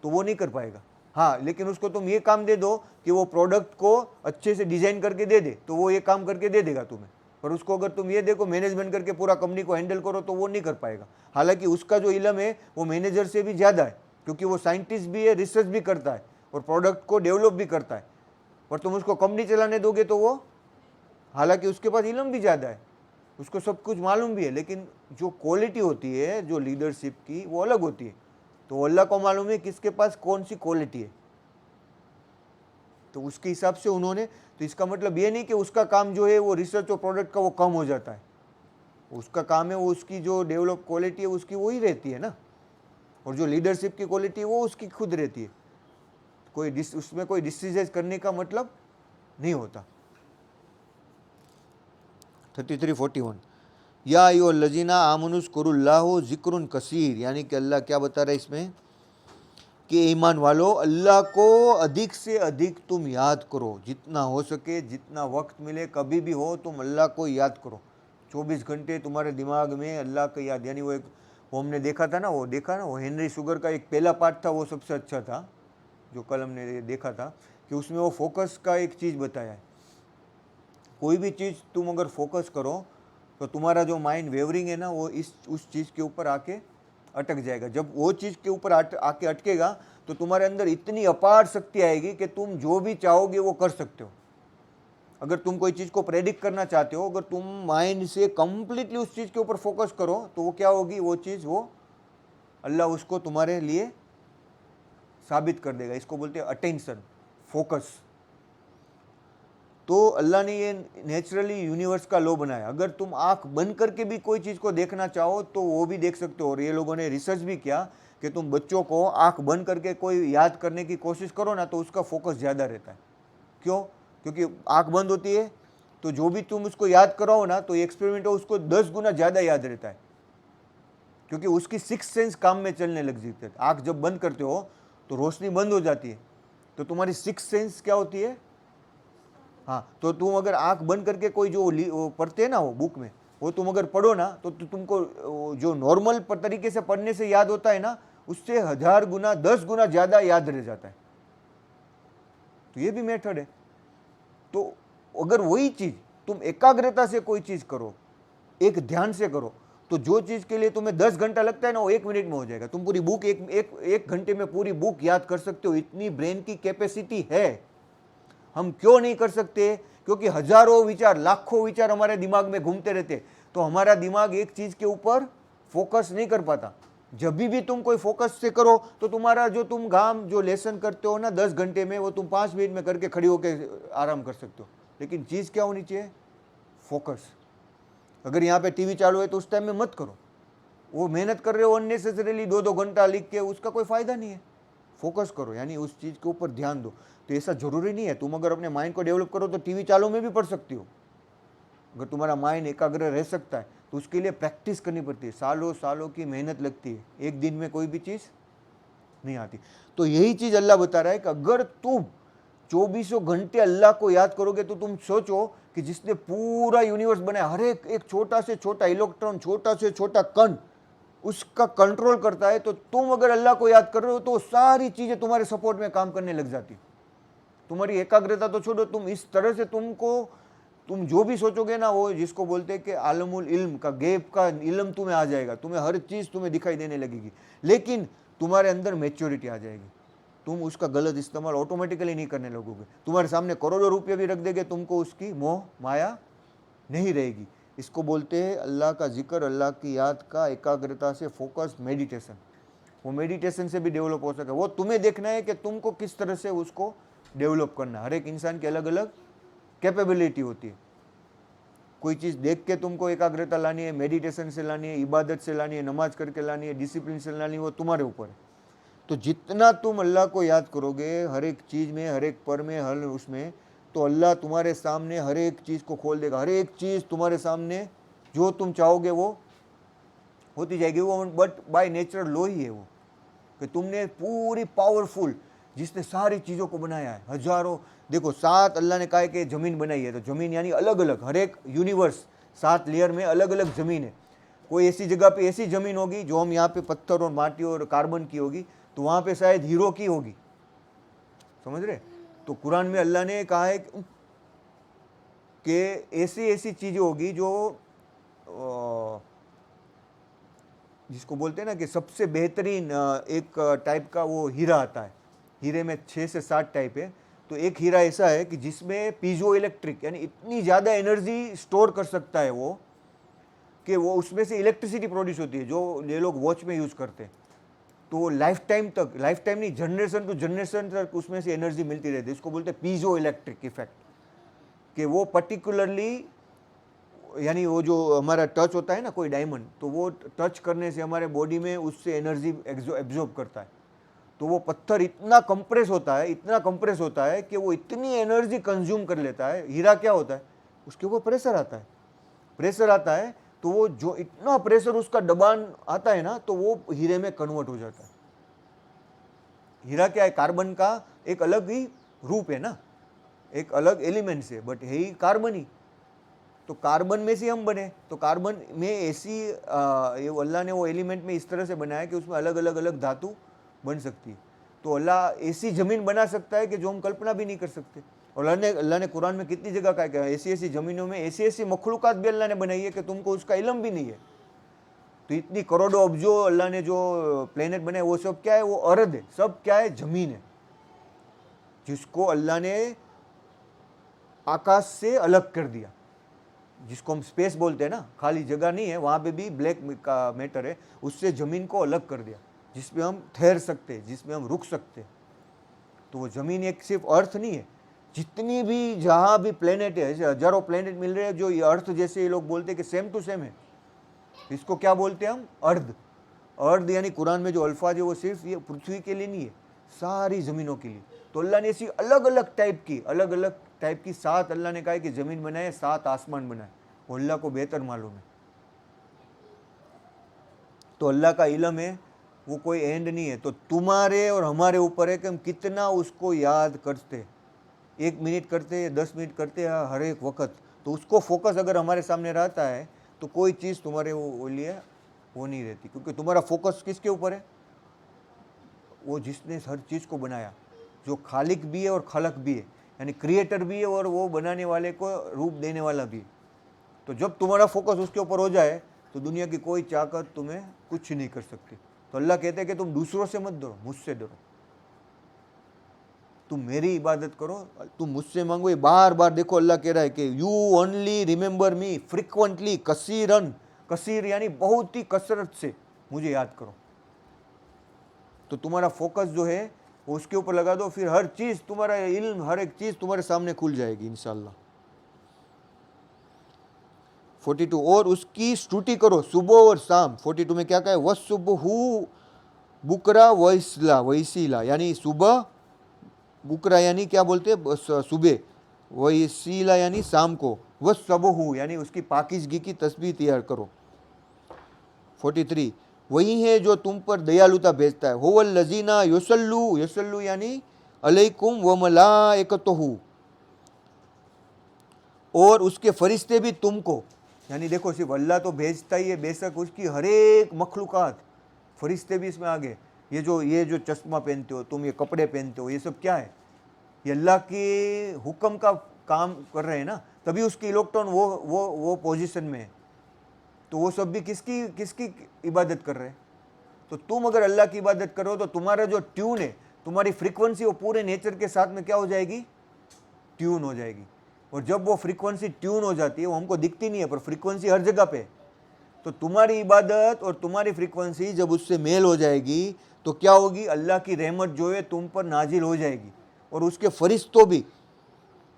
तो वो नहीं कर पाएगा। हाँ, लेकिन उसको तुम ये काम दे दो कि वो प्रोडक्ट को अच्छे से डिजाइन करके दे दे, तो वो ये काम करके दे देगा तुम्हें। पर उसको अगर तुम ये देखो मैनेजमेंट करके पूरा कंपनी को हैंडल करो, तो वो नहीं कर पाएगा। हालांकि उसका जो इलम है वो मैनेजर से भी ज़्यादा है, क्योंकि वो साइंटिस्ट भी है, रिसर्च भी करता है और प्रोडक्ट को डेवलप भी करता है। पर तुम उसको कंपनी चलाने दोगे तो वो, हालांकि उसके पास इलम भी ज़्यादा है, उसको सब कुछ मालूम भी है, लेकिन जो क्वालिटी होती है जो लीडरशिप की, वो अलग होती है। तो अल्लाह को मालूम है किसके पास कौन सी क्वालिटी है, तो उसके हिसाब से उन्होंने, तो इसका मतलब ये नहीं कि उसका काम जो है वो रिसर्च और प्रोडक्ट का वो कम हो जाता है। उसका काम है, वो उसकी जो डेवलप क्वालिटी है उसकी वही रहती है ना, और जो लीडरशिप की क्वालिटी है वो उसकी खुद रहती है। कोई उसमें कोई डिसीजन करने का मतलब नहीं होता। 33:41 या यो लजीना आमनुस कुरुल्लाहु जिक्रुन कसीर, यानी कि अल्लाह क्या बता रहा है इसमें कि ईमान वालों, अल्लाह को अधिक से अधिक तुम याद करो, जितना हो सके, जितना वक्त मिले, कभी भी हो तुम अल्लाह को याद करो। 24 घंटे तुम्हारे दिमाग में अल्लाह का याद, यानी वो हमने देखा था ना, वो हेनरी सुगर का एक पहला पार्ट था, वो सबसे अच्छा था जो कल हमने देखा था, कि उसमें वो फोकस का एक चीज़ बताया है। कोई भी चीज़ तुम अगर फोकस करो तो तुम्हारा जो माइंड वेवरिंग है ना, वो उस चीज़ के ऊपर आके अटक जाएगा। जब वो चीज़ के ऊपर आके अटकेगा तो तुम्हारे अंदर इतनी अपार शक्ति आएगी कि तुम जो भी चाहोगे वो कर सकते हो। अगर तुम कोई चीज़ को प्रेडिक्ट करना चाहते हो, अगर तुम माइंड से कंप्लीटली उस चीज़ के ऊपर फोकस करो, तो वो क्या होगी, वो चीज़, वो अल्लाह उसको तुम्हारे लिए साबित कर देगा। इसको बोलते हैं अटेंशन, फोकस। तो अल्लाह ने ये नेचुरली यूनिवर्स का लॉ बनाया। अगर तुम आंख बंद करके भी कोई चीज़ को देखना चाहो तो वो भी देख सकते हो। और ये लोगों ने रिसर्च भी किया कि तुम बच्चों को आंख बंद करके कोई याद करने की कोशिश करो ना, तो उसका फोकस ज़्यादा रहता है। क्यों? क्योंकि आंख बंद होती है तो जो भी तुम उसको याद कराओ ना, तो एक्सपेरिमेंट हो, उसको 10 गुना ज़्यादा याद रहता है, क्योंकि उसकी 6 सेंस काम में चलने लग जाते हैं। आंख जब बंद करते हो तो रोशनी बंद हो जाती है, तो तुम्हारी 6 सेंस क्या होती है। हाँ, तो तुम अगर आंख बंद करके कोई जो वो पढ़ते हैं ना, वो बुक में, वो तुम अगर पढ़ो ना, तो तुमको जो नॉर्मल तरीके से पढ़ने से याद होता है ना, उससे 1000 गुना 10 गुना ज़्यादा याद रह जाता है। तो ये भी मेथड है। तो अगर वही चीज़ तुम एकाग्रता से कोई चीज़ करो, एक ध्यान से करो, तो जो चीज़ के लिए तुम्हें 10 घंटा लगता है ना, वो 1 मिनट में हो जाएगा। तुम पूरी बुक एक घंटे में पूरी बुक याद कर सकते हो। इतनी ब्रेन की कैपेसिटी है। हम क्यों नहीं कर सकते? क्योंकि हजारों विचार, लाखों विचार हमारे दिमाग में घूमते रहते, तो हमारा दिमाग एक चीज के ऊपर फोकस नहीं कर पाता। जब भी तुम कोई फोकस से करो, तो तुम्हारा जो तुम काम जो लेसन करते हो ना 10 घंटे में, वो तुम 5 मिनट में करके खड़ी होकर आराम कर सकते हो। लेकिन चीज क्या होनी चाहिए? फोकस। अगर यहाँ पे टीवी चालू है तो उस टाइम में मत करो। वो मेहनत कर रहे हो अननेसेसरीली 2-2 घंटा लिख के, उसका कोई फायदा नहीं है। फोकस करो, यानी उस चीज़ के ऊपर ध्यान दो। तो ऐसा जरूरी नहीं है, तुम अगर अपने माइंड को डेवलप करो तो टीवी चालू में भी पढ़ सकती हो। अगर तुम्हारा माइंड एकाग्र रह सकता है तो उसके लिए प्रैक्टिस करनी पड़ती है, सालों सालों की मेहनत लगती है। एक दिन में कोई भी चीज़ नहीं आती। तो यही चीज़ अल्लाह बता रहा है कि अगर तुम 24 घंटे अल्लाह को याद करोगे, तो तुम सोचो कि जिसने पूरा यूनिवर्स बनाया, हर एक छोटा से छोटा इलेक्ट्रॉन, छोटा से छोटा कण उसका कंट्रोल करता है, तो तुम अगर अल्लाह को याद कर रहे हो तो सारी चीजें तुम्हारे सपोर्ट में काम करने लग जाती। तुम्हारी एकाग्रता तो छोड़ो, तुम इस तरह से तुम जो भी सोचोगे ना, वो जिसको बोलते हैं कि आलमुल इल्म का, गैब का इल्म तुम्हें आ जाएगा। तुम्हें हर चीज तुम्हें दिखाई देने लगेगी, लेकिन तुम्हारे अंदर मैच्योरिटी आ जाएगी। तुम उसका गलत इस्तेमाल ऑटोमेटिकली नहीं करने लगोगे। तुम्हारे सामने करोड़ों रुपये भी रख देंगे, तुमको उसकी मोह माया नहीं रहेगी। इसको बोलते हैं अल्लाह का जिक्र, अल्लाह की याद का एकाग्रता से फोकस, मेडिटेशन। वो मेडिटेशन से भी डेवलप हो सके। वो तुम्हें देखना है कि तुमको किस तरह से उसको डेवलप करना है। हर एक इंसान की अलग अलग कैपेबिलिटी होती है। कोई चीज़ देख के तुमको एकाग्रता लानी है, मेडिटेशन से लानी है, इबादत से लानी है, नमाज करके लानी है, डिसिप्लिन से लानी है, वो तुम्हारे ऊपर है। तो जितना तुम अल्लाह को याद करोगे हर एक चीज़ में, हर एक पर में, हर उसमें, तो अल्लाह तुम्हारे सामने हर एक चीज़ को खोल देगा। हर एक चीज़ तुम्हारे सामने जो तुम चाहोगे वो होती जाएगी। वो बट बाय नेचर लो ही है वो, कि तुमने पूरी पावरफुल जिसने सारी चीज़ों को बनाया है, हजारों, देखो 7 अल्लाह ने कहा है कि ज़मीन बनाई है, तो ज़मीन यानी अलग अलग, हर एक यूनिवर्स 7 लेयर में अलग अलग ज़मीन है। कोई ऐसी जगह पे ऐसी ज़मीन होगी जो हम यहाँ पे पत्थर और माटी और कार्बन की होगी, तो वहाँ पे शायद हीरो की होगी। समझ रहे? तो कुरान में अल्लाह ने कहा है कि ऐसी ऐसी चीज़ें होगी जो जिसको बोलते हैं ना कि सबसे बेहतरीन एक टाइप का वो हीरा आता है। हीरे में 6 से 7 टाइप है। तो एक हीरा ऐसा है कि जिसमें पीजो इलेक्ट्रिक यानी इतनी ज़्यादा एनर्जी स्टोर कर सकता है वो, कि वो उसमें से इलेक्ट्रिसिटी प्रोड्यूस होती है जो ये लोग वॉच में यूज़ करते हैं। तो लाइफ टाइम तक, लाइफ टाइम नहीं, जनरेशन टू जनरेशन तक उसमें से एनर्जी मिलती रहती है। इसको बोलते हैं पीजो इलेक्ट्रिक इफेक्ट, कि वो पर्टिकुलरली यानी वो जो हमारा टच होता है ना कोई डायमंड, तो वो टच करने से हमारे बॉडी में उससे एनर्जी एब्जॉर्ब करता है। तो वो पत्थर इतना कंप्रेस होता है, इतना कंप्रेस होता है कि वो इतनी एनर्जी कंज्यूम कर लेता है। हीरा क्या होता है, उसके ऊपर प्रेशर आता है, प्रेशर आता है, तो वो जो इतना प्रेशर उसका दबान आता है ना, तो वो हीरे में कन्वर्ट हो जाता है। हीरा क्या है, कार्बन का एक अलग ही रूप है ना, एक अलग एलिमेंट है, बट है ही कार्बन ही। तो कार्बन में से हम बने, तो कार्बन में ऐसी ये अल्लाह ने वो एलिमेंट में इस तरह से बनाया कि उसमें अलग अलग अलग धातु बन सकती है। तो अल्लाह ऐसी ज़मीन बना सकता है कि जो हम कल्पना भी नहीं कर सकते। और अल्लाह ने कुरान में कितनी जगह कहा कि ऐसी ऐसी ज़मीनों में ऐसी ऐसी मखलूक़ात भी अल्लाह ने बनाई है कि तुमको उसका इल्म भी नहीं है। तो इतनी करोड़ों अब्जो अल्लाह ने जो प्लेनेट बनाए वो सब क्या है, वो अर्द है, सब क्या है, ज़मीन है, जिसको अल्लाह ने आकाश से अलग कर दिया, जिसको हम स्पेस बोलते हैं ना, खाली जगह नहीं है, वहाँ पे भी ब्लैक का मैटर है, उससे ज़मीन को अलग कर दिया, जिसमें हम ठहर सकते हैं, जिसमें हम रुक सकते हैं। तो वो ज़मीन एक सिर्फ अर्थ नहीं है, जितनी भी जहाँ भी प्लेनेट है, ऐसे हजारों प्लेनेट मिल रहे हैं जो ये अर्थ जैसे ये लोग बोलते हैं कि सेम टू सेम है। इसको क्या बोलते हैं हम, अर्ध। अर्ध यानी कुरान में जो अल्फाज है वो सिर्फ ये पृथ्वी के लिए नहीं है, सारी ज़मीनों के लिए। तो अल्लाह ने ऐसी अलग अलग टाइप की 7 अल्लाह ने कहा है कि ज़मीन बनाए, 7 आसमान बनाए, वो अल्लाह को बेहतर मालूम है। तो अल्लाह का इल्म है, वो कोई एंड नहीं है। तो तुम्हारे और हमारे ऊपर है कि हम कितना उसको याद करते, 1 मिनट करते या 10 मिनट करते या हर एक वक्त। तो उसको फोकस अगर हमारे सामने रहता है तो कोई चीज़ तुम्हारे वो लिए वो नहीं रहती, क्योंकि तुम्हारा फोकस किसके ऊपर है, वो जिसने हर चीज़ को बनाया, जो खालिक भी है और खलक भी है, यानी क्रिएटर भी है और वो बनाने वाले को रूप देने वाला भी है। तो जब तुम्हारा फोकस उसके ऊपर हो जाए तो दुनिया की कोई ताकत तुम्हें कुछ नहीं कर सकती। तो अल्लाह कहते हैं कि तुम दूसरों से मत डरो, मुझसे डरो, तुम मेरी इबादत करो, तुम मुझसे मांगो। ये बार बार देखो अल्लाह कह रहा है कि you only remember me frequently कसीरन, कसीर यानी बहुत ही कसरत से मुझे याद करो। तो तुम्हारा फोकस जो है वो उसके ऊपर लगा दो, फिर हर चीज़ तुम्हारा इल्म, हर एक चीज़ तुम्हारे सामने खुल जाएगी इंशाल्लाह। 42 और उसकी स्तुति करो सुबह और शाम। 42 में क्या कहा है, वसुबहू बुकरा वैसीला, यानी सुबह, बुकरा यानी क्या बोलते हैं सुबह, वैसीला यानी शाम को, वसबहू यानी उसकी पाकीज़गी की तस्बीह तैयार करो। 43 वही है जो तुम पर दयालुता भेजता है, होवल लजीना युसल्लू, युसल्लू यानी अलैकुम व मलाइकतुहू, और उसके फरिश्ते भी तुमको, यानी देखो सिर्फ अल्लाह तो भेजता ही है, बेशक उसकी हर एक मखलूक़ात, फरिश्ते भी इसमें आगे। ये जो चश्मा पहनते हो तुम, ये कपड़े पहनते हो, ये सब क्या है, ये अल्लाह के हुक्म का काम कर रहे हैं ना, तभी उसकी इलेक्ट्रॉन वो पोजीशन में है। तो वो सब भी किसकी इबादत कर रहे हैं। तो तुम अगर अल्लाह की इबादत करो तो तुम्हारा जो ट्यून है, तुम्हारी फ्रीक्वेंसी वो पूरे नेचर के साथ में क्या हो जाएगी, ट्यून हो जाएगी। और जब वो फ्रीक्वेंसी ट्यून हो जाती है, वो हमको दिखती नहीं है पर फ्रीक्वेंसी हर जगह पे है, तो तुम्हारी इबादत और तुम्हारी फ्रीक्वेंसी जब उससे मेल हो जाएगी तो क्या होगी, अल्लाह की रहमत जो है तुम पर नाजिल हो जाएगी। और उसके फरिश्तों भी,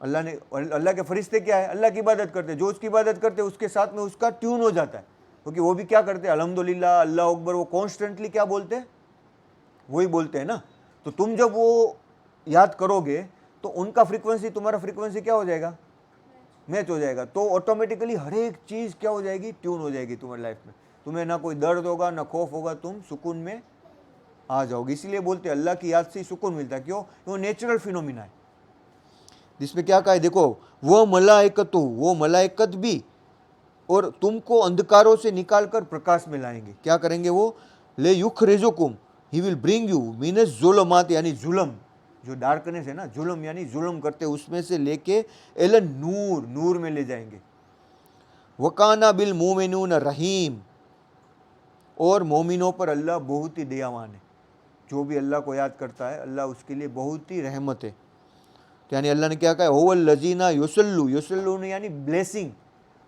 अल्लाह के फरिश्ते क्या है, अल्लाह की इबादत करते हैं, जो उसकी इबादत करते हैं उसके साथ में उसका ट्यून हो जाता है, क्योंकि वो भी क्या करते हैं, अल्हम्दुलिल्लाह, अल्लाह अकबर, वो कॉन्स्टेंटली क्या बोलते हैं, वही बोलते हैं ना। तो तुम जब वो याद करोगे तो उनका फ्रीक्वेंसी तुम्हारा फ्रीक्वेंसी क्या हो जाएगा, मैच हो जाएगा। तो ऑटोमेटिकली हर एक चीज़ क्या हो जाएगी, ट्यून हो जाएगी तुम्हारी लाइफ में। तुम्हें ना कोई दर्द होगा ना खौफ होगा, तुम सुकून में आ जाओगे। इसीलिए बोलते हैं अल्लाह की याद से ही सुकून मिलता है। क्यों, वो नेचुरल फिनोमिना है। जिसमें क्या कहा है, देखो, वो मलाइकत भी और तुमको अंधकारों से निकालकर प्रकाश में लाएंगे। क्या करेंगे वो, ले युख रेजोकुम, ही विल ब्रिंग यू मीनस जुलमात, यानी जुलम, जो डार्कनेस है ना, जुलम यानी जुलम करते उसमें से लेके एलन नूर, नूर में ले जाएंगे। वकाना बिल मोमिनून रहीम, और मोमिनों पर अल्लाह बहुत ही दयावान है। जो भी अल्लाह को याद करता है अल्लाह उसके लिए बहुत ही रहमत है। तो यानी अल्लाह ने क्या कहा, ओवल लजीना युसल्लू, युसल्लू ने यानी ब्लेसिंग,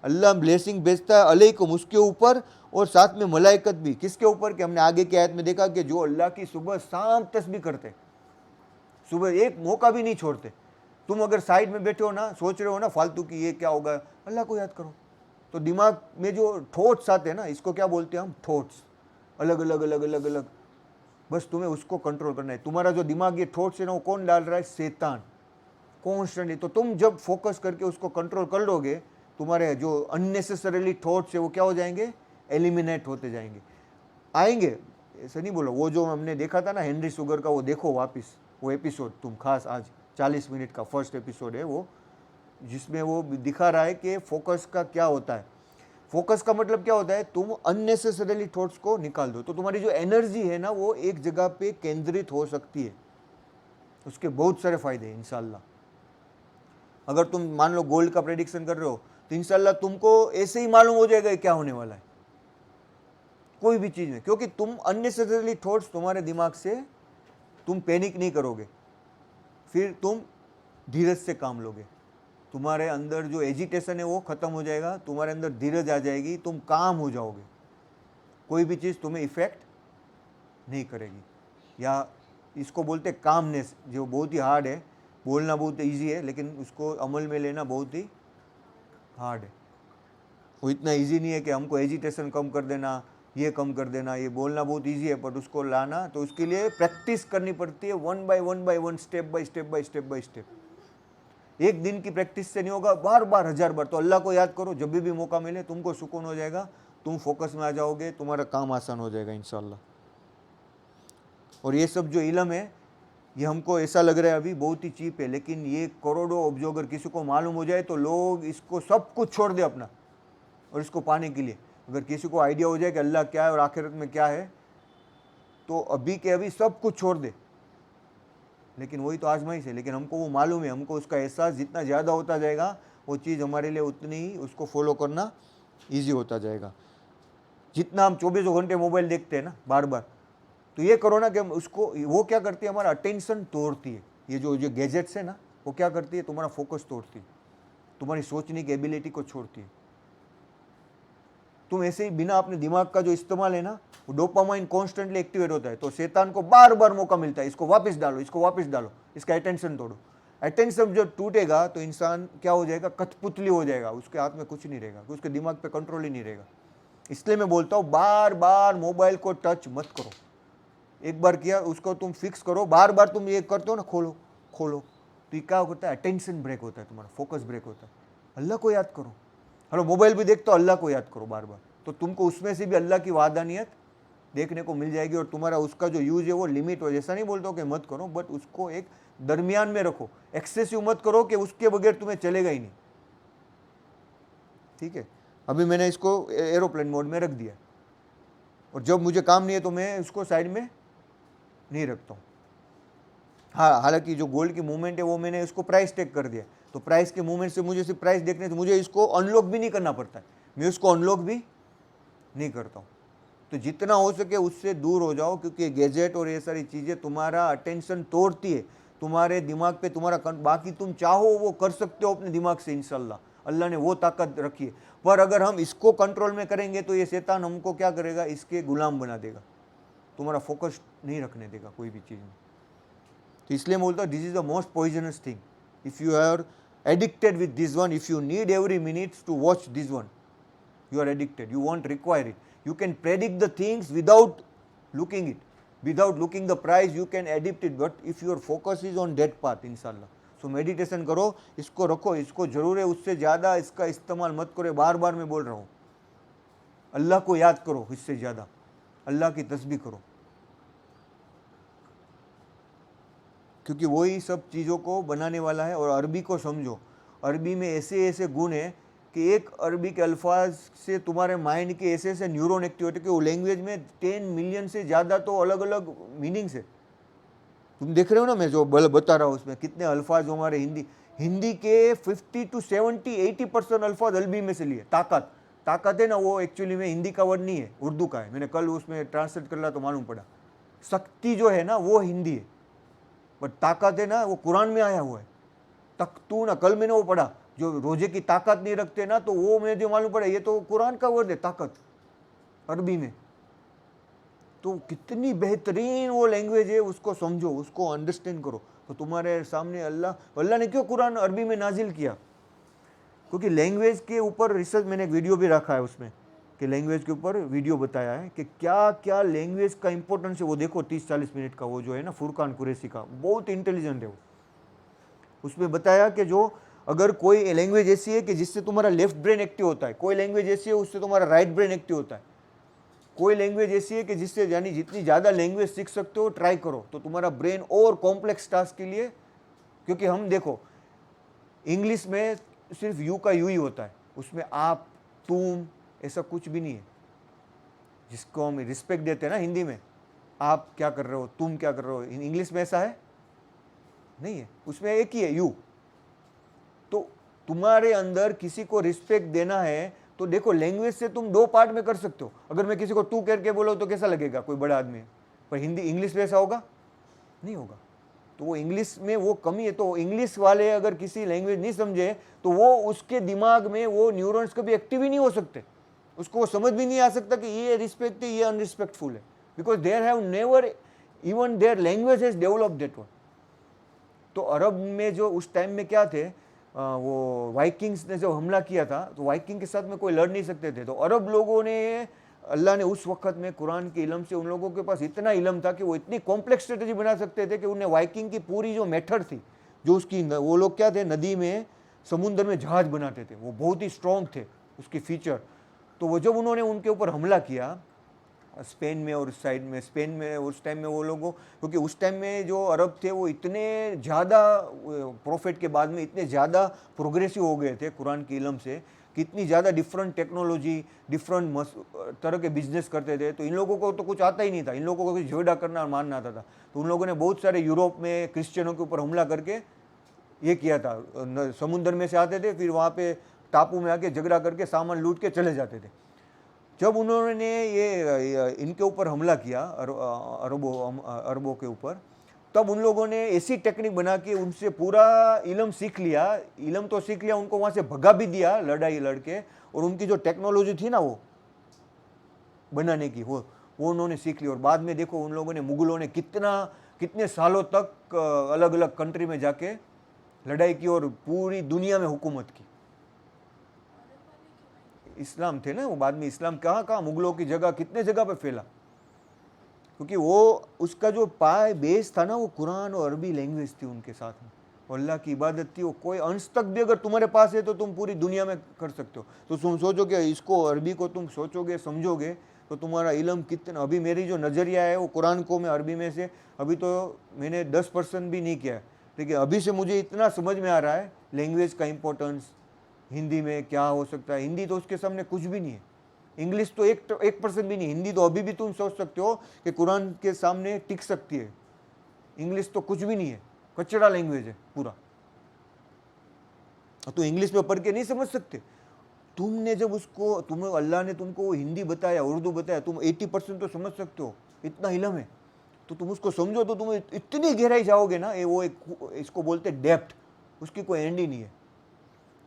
अल्लाह ब्लेसिंग भेजता है अलैकुम, उसके ऊपर, और साथ में मलाइकत भी। किसके ऊपर, कि हमने आगे की आयत में देखा कि जो अल्लाह की सुबह शाम तस्बीह करते, सुबह एक मौका भी नहीं छोड़ते। तुम अगर साइड में बैठे हो ना, सोच रहे हो ना फालतू की ये क्या होगा, अल्लाह को याद करो। तो दिमाग में जो थॉट्स आते हैं ना, इसको क्या बोलते हैं हम, थॉट्स, अलग अलग अलग अलग अलग, बस तुम्हें उसको कंट्रोल करना है। तुम्हारा जो दिमाग ये थॉट्स है ना, वो कौन डाल रहा है, शैतान, कॉन्स्टेंटली। तो तुम जब फोकस करके उसको कंट्रोल कर लोगे, तुम्हारे जो अननेसेसरीली थॉट्स है वो क्या हो जाएंगे, एलिमिनेट होते जाएंगे, आएंगे। ऐसा नहीं बोलो, वो जो हमने देखा था ना हेनरी सुगर का, वो देखो वापस वो एपिसोड तुम, खास आज 40 मिनट का फर्स्ट एपिसोड है वो, जिसमें वो दिखा रहा है कि फोकस का क्या होता है। फोकस का मतलब क्या होता है, तुम अननेसेसरीली थॉट्स को निकाल दो, तो तुम्हारी जो एनर्जी है ना वो एक जगह पे केंद्रित हो सकती है। उसके बहुत सारे फायदे हैं इंशाल्लाह। अगर तुम मान लो गोल्ड का प्रेडिक्शन कर रहे हो, तो इंशाल्लाह तुमको ऐसे ही मालूम हो जाएगा क्या होने वाला है कोई भी चीज़ में, क्योंकि तुम अननेसेसरीली थॉट्स तुम्हारे दिमाग से, तुम पैनिक नहीं करोगे, फिर तुम धीरज से काम लोगे, तुम्हारे अंदर जो एजिटेशन है वो ख़त्म हो जाएगा, तुम्हारे अंदर धीरज आ जाएगी, तुम काम हो जाओगे, कोई भी चीज़ तुम्हें इफ़ेक्ट नहीं करेगी। या इसको बोलते कामनेस, जो बहुत ही हार्ड है, बोलना बहुत ईजी है लेकिन उसको अमल में लेना बहुत ही हार्ड है। वो इतना ईजी नहीं है कि हमको एजिटेशन कम कर देना, ये कम कर देना, ये बोलना बहुत ईजी है, पर उसको लाना तो उसके लिए प्रैक्टिस करनी पड़ती है, one by one, step by step. एक दिन की प्रैक्टिस से नहीं होगा, बार बार, 1000 बार। तो अल्लाह को याद करो, जब भी मौका मिले तुमको सुकून हो जाएगा, तुम फोकस में आ जाओगे, तुम्हारा काम आसान हो जाएगा इंशाल्लाह। और ये सब जो इल्म है, ये हमको ऐसा लग रहा है अभी बहुत ही चीप है, लेकिन ये करोड़ों अब्जो अगर किसी को मालूम हो जाए तो लोग इसको सब कुछ छोड़ दे अपना, और इसको पाने के लिए। अगर किसी को आइडिया हो जाए कि अल्लाह क्या है और आखिरत में क्या है, तो अभी के अभी सब कुछ छोड़ दे। लेकिन वही तो आजमाइश है। लेकिन हमको वो मालूम है, हमको उसका एहसास जितना ज़्यादा होता जाएगा, वो चीज़ हमारे लिए उतनी ही उसको फॉलो करना ईजी होता जाएगा। जितना हम 24 घंटे मोबाइल देखते हैं ना बार बार, तो ये करो ना कि उसको, वो क्या करती है, हमारा अटेंशन तोड़ती है। ये जो गैजेट्स है ना, वो क्या करती है, तुम्हारा फोकस तोड़ती है, तुम्हारी सोचने की एबिलिटी को छोड़ती है। तुम ऐसे ही बिना अपने दिमाग का जो इस्तेमाल है ना, वो डोपामाइन कॉन्स्टेंटली एक्टिवेट होता है, तो शैतान को बार बार मौका मिलता है, इसको वापस डालो, इसको वापस डालो, इसका अटेंशन तोड़ो। अटेंशन जब टूटेगा तो इंसान क्या हो जाएगा, कठपुतली हो जाएगा, उसके हाथ में कुछ नहीं रहेगा, उसके दिमाग पे कंट्रोल ही नहीं रहेगा। इसलिए मैं बोलता हूँ बार बार मोबाइल को टच मत करो। एक बार किया उसको तुम फिक्स करो, बार बार तुम ये करते हो ना, खोलो खोलो, तो ये क्या होता है, अटेंशन ब्रेक होता है, तुम्हारा फोकस ब्रेक होता है। अल्लाह को याद करो। हेलो, मोबाइल भी देखते हो, अल्लाह को याद करो बार बार, तो तुमको उसमें से भी अल्लाह की वादानियत देखने को मिल जाएगी। और तुम्हारा उसका जो यूज है वो लिमिट हो, जैसा नहीं बोलता हूँ कि मत करो, बट उसको एक दरमियान में रखो, एक्सेसिव मत करो कि उसके बगैर तुम्हें चलेगा ही नहीं। ठीक है, अभी मैंने इसको एरोप्लेन मोड में रख दिया, और जब मुझे काम नहीं है तो मैं उसको साइड में नहीं रखता हूँ। हाँ, हालांकि जो गोल्ड की मूवमेंट है वो मैंने उसको प्राइस टैग कर दिया, तो प्राइस के मूवमेंट से मुझे सिर्फ प्राइस देखने से मुझे इसको अनलॉक भी नहीं करना पड़ता है, मैं उसको अनलॉक भी नहीं करता हूँ। तो जितना हो सके उससे दूर हो जाओ, क्योंकि गैजेट और ये सारी चीज़ें तुम्हारा अटेंशन तोड़ती है, तुम्हारे दिमाग पे तुम्हारा बाकी तुम चाहो वो कर सकते हो अपने दिमाग से इंशाल्लाह, अल्लाह ने वो ताकत रखी है। पर अगर हम इसको कंट्रोल में करेंगे तो ये शैतान हमको क्या करेगा, इसके गुलाम बना देगा, तुम्हारा फोकस नहीं रखने देगा कोई भी चीज़ में। तो इसलिए मैं बोलता हूँ this is the most poisonous thing. If you are addicted with this one, if you need every minute to watch this one, you are addicted, you won't require it. You can predict the things without looking it, without looking the price, you can addict it, but if your focus is on that path, inshallah. So meditation करो, इसको रखो, इसको जरूर है, उससे ज़्यादा इसका इस्तेमाल मत करो। बार बार मैं बोल रहा हूँ, अल्लाह को याद करो, इससे ज़्यादा अल्लाह की तस्बीह करो, क्योंकि वही सब चीज़ों को बनाने वाला है। और अरबी को समझो, अरबी में ऐसे ऐसे गुण हैं कि एक अरबी के अल्फाज से तुम्हारे माइंड के ऐसे ऐसे न्यूरॉन एक्टिव होते हैं कि वो लैंग्वेज में 10 मिलियन से ज़्यादा तो अलग अलग मीनिंग्स है। तुम देख रहे हो ना, मैं जो बता रहा हूँ उसमें कितने अल्फाज हमारे हिंदी के 50 to 70 80% अल्फाज अरबी में से लिए। ताकत है ना, वो एक्चुअली में हिंदी का वर्ड नहीं है, उर्दू का है। मैंने कल उसमें ट्रांसलेट कर लिया तो मालूम पड़ा। शक्ति जो है ना वो हिंदी है, बट ताकत है ना वो कुरान में आया हुआ है। तख्तू ना, कल मैंने वो पढ़ा, जो रोजे की ताकत नहीं रखते ना, तो वो मुझे जो मालूम पड़ा ये तो कुरान का वर्ड है ताकत अरबी में। तो कितनी बेहतरीन वो लैंग्वेज है, उसको समझो, उसको अंडरस्टैंड करो। तो तुम्हारे सामने अल्लाह ने क्यों कुरान अरबी में नाजिल किया? क्योंकि लैंग्वेज के ऊपर रिसर्च, मैंने एक वीडियो भी रखा है उसमें कि लैंग्वेज के ऊपर वीडियो बताया है कि क्या क्या लैंग्वेज का इंपॉर्टेंस है। वो देखो 30-40 मिनट का, वो जो है ना फुरकान कुरैशी का, बहुत इंटेलिजेंट है वो। उसमें बताया कि जो अगर कोई लैंग्वेज ऐसी है कि जिससे तुम्हारा लेफ्ट ब्रेन एक्टिव होता है, कोई लैंग्वेज ऐसी है उससे तुम्हारा राइट ब्रेन एक्टिव होता है, कोई लैंग्वेज ऐसी है कि जिससे, यानी जितनी ज़्यादा लैंग्वेज सीख सकते हो ट्राई करो तो तुम्हारा ब्रेन और कॉम्प्लेक्स टास्क के लिए, क्योंकि हम देखो इंग्लिश में सिर्फ यू का यू ही होता है, उसमें आप तुम ऐसा कुछ भी नहीं है, जिसको हम रिस्पेक्ट देते हैं ना हिंदी में, आप क्या कर रहे हो, तुम क्या कर रहे हो, इंग्लिश में ऐसा है नहीं है, उसमें एक ही है यू। तो तुम्हारे अंदर किसी को रिस्पेक्ट देना है तो देखो लैंग्वेज से तुम 2 पार्ट में कर सकते हो। अगर मैं किसी को तू करके बोलो तो कैसा लगेगा, कोई बड़ा आदमी है, पर हिंदी इंग्लिश में ऐसा होगा नहीं होगा। तो वो इंग्लिश में वो कमी है। तो इंग्लिश वाले अगर किसी लैंग्वेज नहीं समझे तो वो उसके दिमाग में वो न्यूरॉन्स कभी एक्टिव ही नहीं हो सकते, उसको वो समझ भी नहीं आ सकता कि ये रिस्पेक्ट है, ये अनरिस्पेक्टफुल है, because there have never even their language has developed that one. तो अरब में जो उस टाइम में क्या थे, वो वाइकिंग्स ने जो हमला किया था, तो वाइकिंग के साथ में कोई लड़ नहीं सकते थे। तो अरब लोगों ने, अल्लाह ने उस वक्त में कुरान के इल्म से उन लोगों के पास इतना इल्म था कि वो इतनी कॉम्प्लेक्स स्ट्रेटजी बना सकते थे कि उन्हें वाइकिंग की पूरी जो मेथड थी, जो उसकी, वो लोग क्या थे, नदी में समुद्र में जहाज बनाते थे, वो बहुत ही स्ट्रॉन्ग थे उसकी फीचर। तो वो जब उन्होंने उनके ऊपर हमला किया स्पेन में और उस साइड में, स्पेन में उस टाइम में वो लोगों, क्योंकि उस टाइम में जो अरब थे वो इतने ज़्यादा प्रॉफिट के बाद में इतने ज़्यादा प्रोग्रेसिव हो गए थे कुरान के इल्म से कि इतनी ज़्यादा डिफरेंट टेक्नोलॉजी, डिफरेंट तरह के बिजनेस करते थे। तो इन लोगों को तो कुछ आता ही नहीं था, इन लोगों को कुछ झगड़ा करना और मारना आता था। तो उन लोगों ने बहुत सारे यूरोप में क्रिश्चियनों के ऊपर हमला करके ये किया था, समुद्र में से आते थे, फिर वहाँ पे टापू में आके झगड़ा करके सामान लूट के चले जाते थे। जब उन्होंने ये इनके ऊपर हमला किया अरबों के ऊपर, तब उन लोगों ने ऐसी टेक्निक बना के उनसे पूरा इल्म सीख लिया, इल्म तो सीख लिया, उनको वहाँ से भगा भी दिया लड़ाई लड़के, और उनकी जो टेक्नोलॉजी थी ना वो बनाने की, वो उन्होंने सीख ली। और बाद में देखो उन लोगों ने, मुगलों ने कितने सालों तक अलग अलग कंट्री में जाके लड़ाई की और पूरी दुनिया में हुकूमत की। इस्लाम थे ना वो, बाद में इस्लाम कहाँ मुगलों की जगह कितने जगह पे फैला, क्योंकि वो उसका जो बेस था ना वो कुरान और अरबी लैंग्वेज थी उनके साथ में, और अल्लाह की इबादत थी। वो कोई अंश तक भी अगर तुम्हारे पास है तो तुम पूरी दुनिया में कर सकते हो। तो तुम सोचोगे इसको, अरबी को तुम सोचोगे समझोगे तो तुम्हारा इल्म कितना, अभी मेरी जो नज़रिया है वो कुरान को मैं अरबी में से अभी तो मैंने 10% भी नहीं किया है, लेकिन अभी से मुझे इतना समझ में आ रहा है लैंग्वेज का इंपॉर्टेंस, हिंदी में क्या हो सकता है। हिंदी तो उसके सामने कुछ भी नहीं है, इंग्लिश तो 1% भी नहीं, हिंदी तो अभी भी तुम सोच सकते हो कि कुरान के सामने टिक सकती है, इंग्लिश तो कुछ भी नहीं है, कचरा लैंग्वेज है पूरा। तो इंग्लिश में पढ़ के नहीं समझ सकते। तुमने जब उसको, तुम्हें अल्लाह ने तुमको हिंदी बताया, उर्दू बताया, तुम 80% तो समझ सकते हो, इतना इल्म है, तो तुम उसको समझो तो तुम इतनी गहराई जाओगे ना, वो एक, इसको बोलते डेप्थ, उसकी कोई एंड ही नहीं है।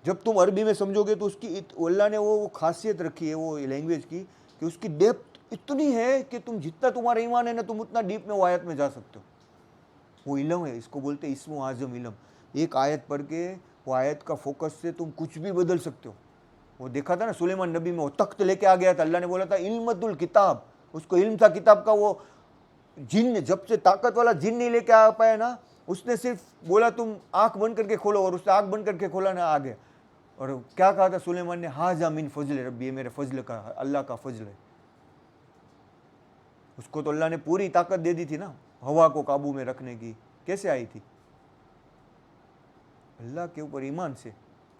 जब तुम अरबी में समझोगे तो उसकी अल्लाह ने वो खासियत रखी है वो लैंग्वेज की कि उसकी डेप्थ इतनी है कि तुम जितना तुम्हारा ईमान है ना तुम उतना डीप में वो आयत में जा सकते हो। वो इलम है, इसको बोलते हैं इस्मो आजम इलम। एक आयत पढ़ के वो आयत का फोकस से तुम कुछ भी बदल सकते हो। वो देखा था ना सुलेमान नबी में, वो तख्त लेके आ गया था, अल्लाह ने बोला था इल्मतुल किताब, उसको इल्म था किताब का। वो जिन जब से ताकत वाला जिन नहीं लेके आ पाया ना, उसने सिर्फ बोला तुम आंख बंद करके खोलो, और उसने आंख बंद करके खोला ना, आ गया। और क्या कहा था सुलेमान ने, हाजा मिन फजल रब्बी, ये मेरे फजल का, अल्लाह का फजल है। उसको तो अल्लाह ने पूरी ताकत दे दी थी ना हवा को काबू में रखने की। कैसे आई थी? अल्लाह के ऊपर ईमान से।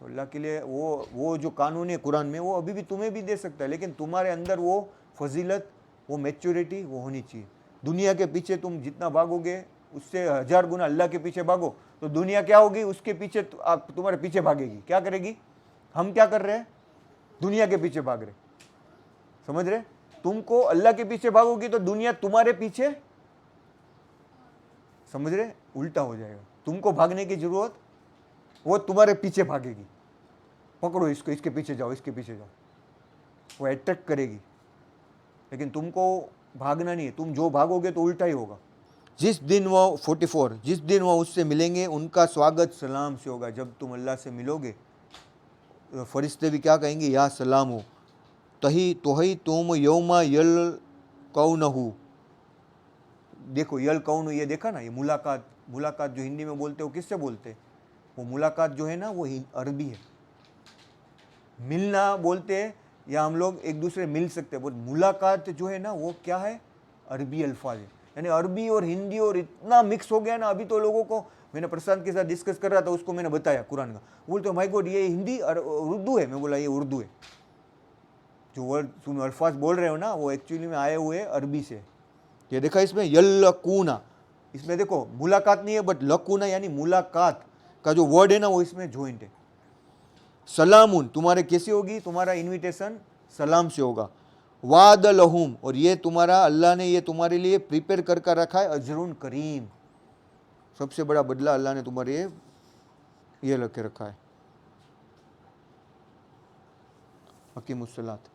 तो अल्लाह के लिए वो जो कानून है कुरान में, वो अभी भी तुम्हें भी दे सकता है, लेकिन तुम्हारे अंदर वो फजीलत, वो मैच्योरिटी वो होनी चाहिए। दुनिया के पीछे तुम जितना भागोगे उससे 1000 गुना अल्लाह के पीछे भागो तो दुनिया क्या होगी, उसके पीछे तुम्हारे पीछे भागेगी। क्या करेगी? हम क्या कर रहे हैं? दुनिया के पीछे भाग रहे। समझ रहे? तुमको अल्लाह के पीछे भागोगी तो दुनिया तुम्हारे पीछे, समझ रहे, उल्टा हो जाएगा। तुमको भागने की जरूरत, वो तुम्हारे पीछे भागेगी। पकड़ो इसको, इसके पीछे जाओ, इसके पीछे जाओ, वो अट्रैक्ट करेगी। लेकिन तुमको भागना नहीं है, तुम जो भागोगे तो उल्टा ही होगा। जिस दिन वो 44, जिस दिन वो उससे मिलेंगे उनका स्वागत सलाम से होगा। जब तुम अल्लाह से मिलोगे फरिश्ते भी क्या कहेंगे, या सलाम हो तही तोही तुम यौमा यल कौनहू। देखो यल कौन, ये देखा ना, ये मुलाकात, मुलाकात जो हिंदी में बोलते हो किससे बोलते हैं? वो मुलाकात जो है ना वो अरबी है। मिलना बोलते हैं या हम लोग एक दूसरे मिल सकते हैं, वो मुलाकात जो है ना वो क्या है? अरबी अल्फाज है। यानी अरबी और हिंदी और इतना मिक्स हो गया ना। अभी तो लोगों को, मैंने प्रशांत के साथ डिस्कस कर रहा था, उसको मैंने बताया कुरान का, बोलते माय गॉड ये हिंदी और उर्दू है। मैं बोला ये उर्दू है। जो वर्ड तुम अल्फाज बोल रहे हो ना वो एक्चुअली में आए हुए अरबी से। ये देखा इसमें यल्लकूना, इसमें देखो मुलाकात नहीं है बट लकूना यानी मुलाकात का जो वर्ड है ना वो इसमें जॉइंट है। सलामुन, तुम्हारे कैसी होगी? तुम्हारा इनविटेशन सलाम से होगा। वाद लहुम, और ये तुम्हारा अल्लाह ने ये तुम्हारे लिए प्रिपेयर कर कर रखा है अजरुन करीम, सबसे बड़ा बदला अल्लाह ने तुम्हारे ये लग के रखा है। हकीमुस्सलात।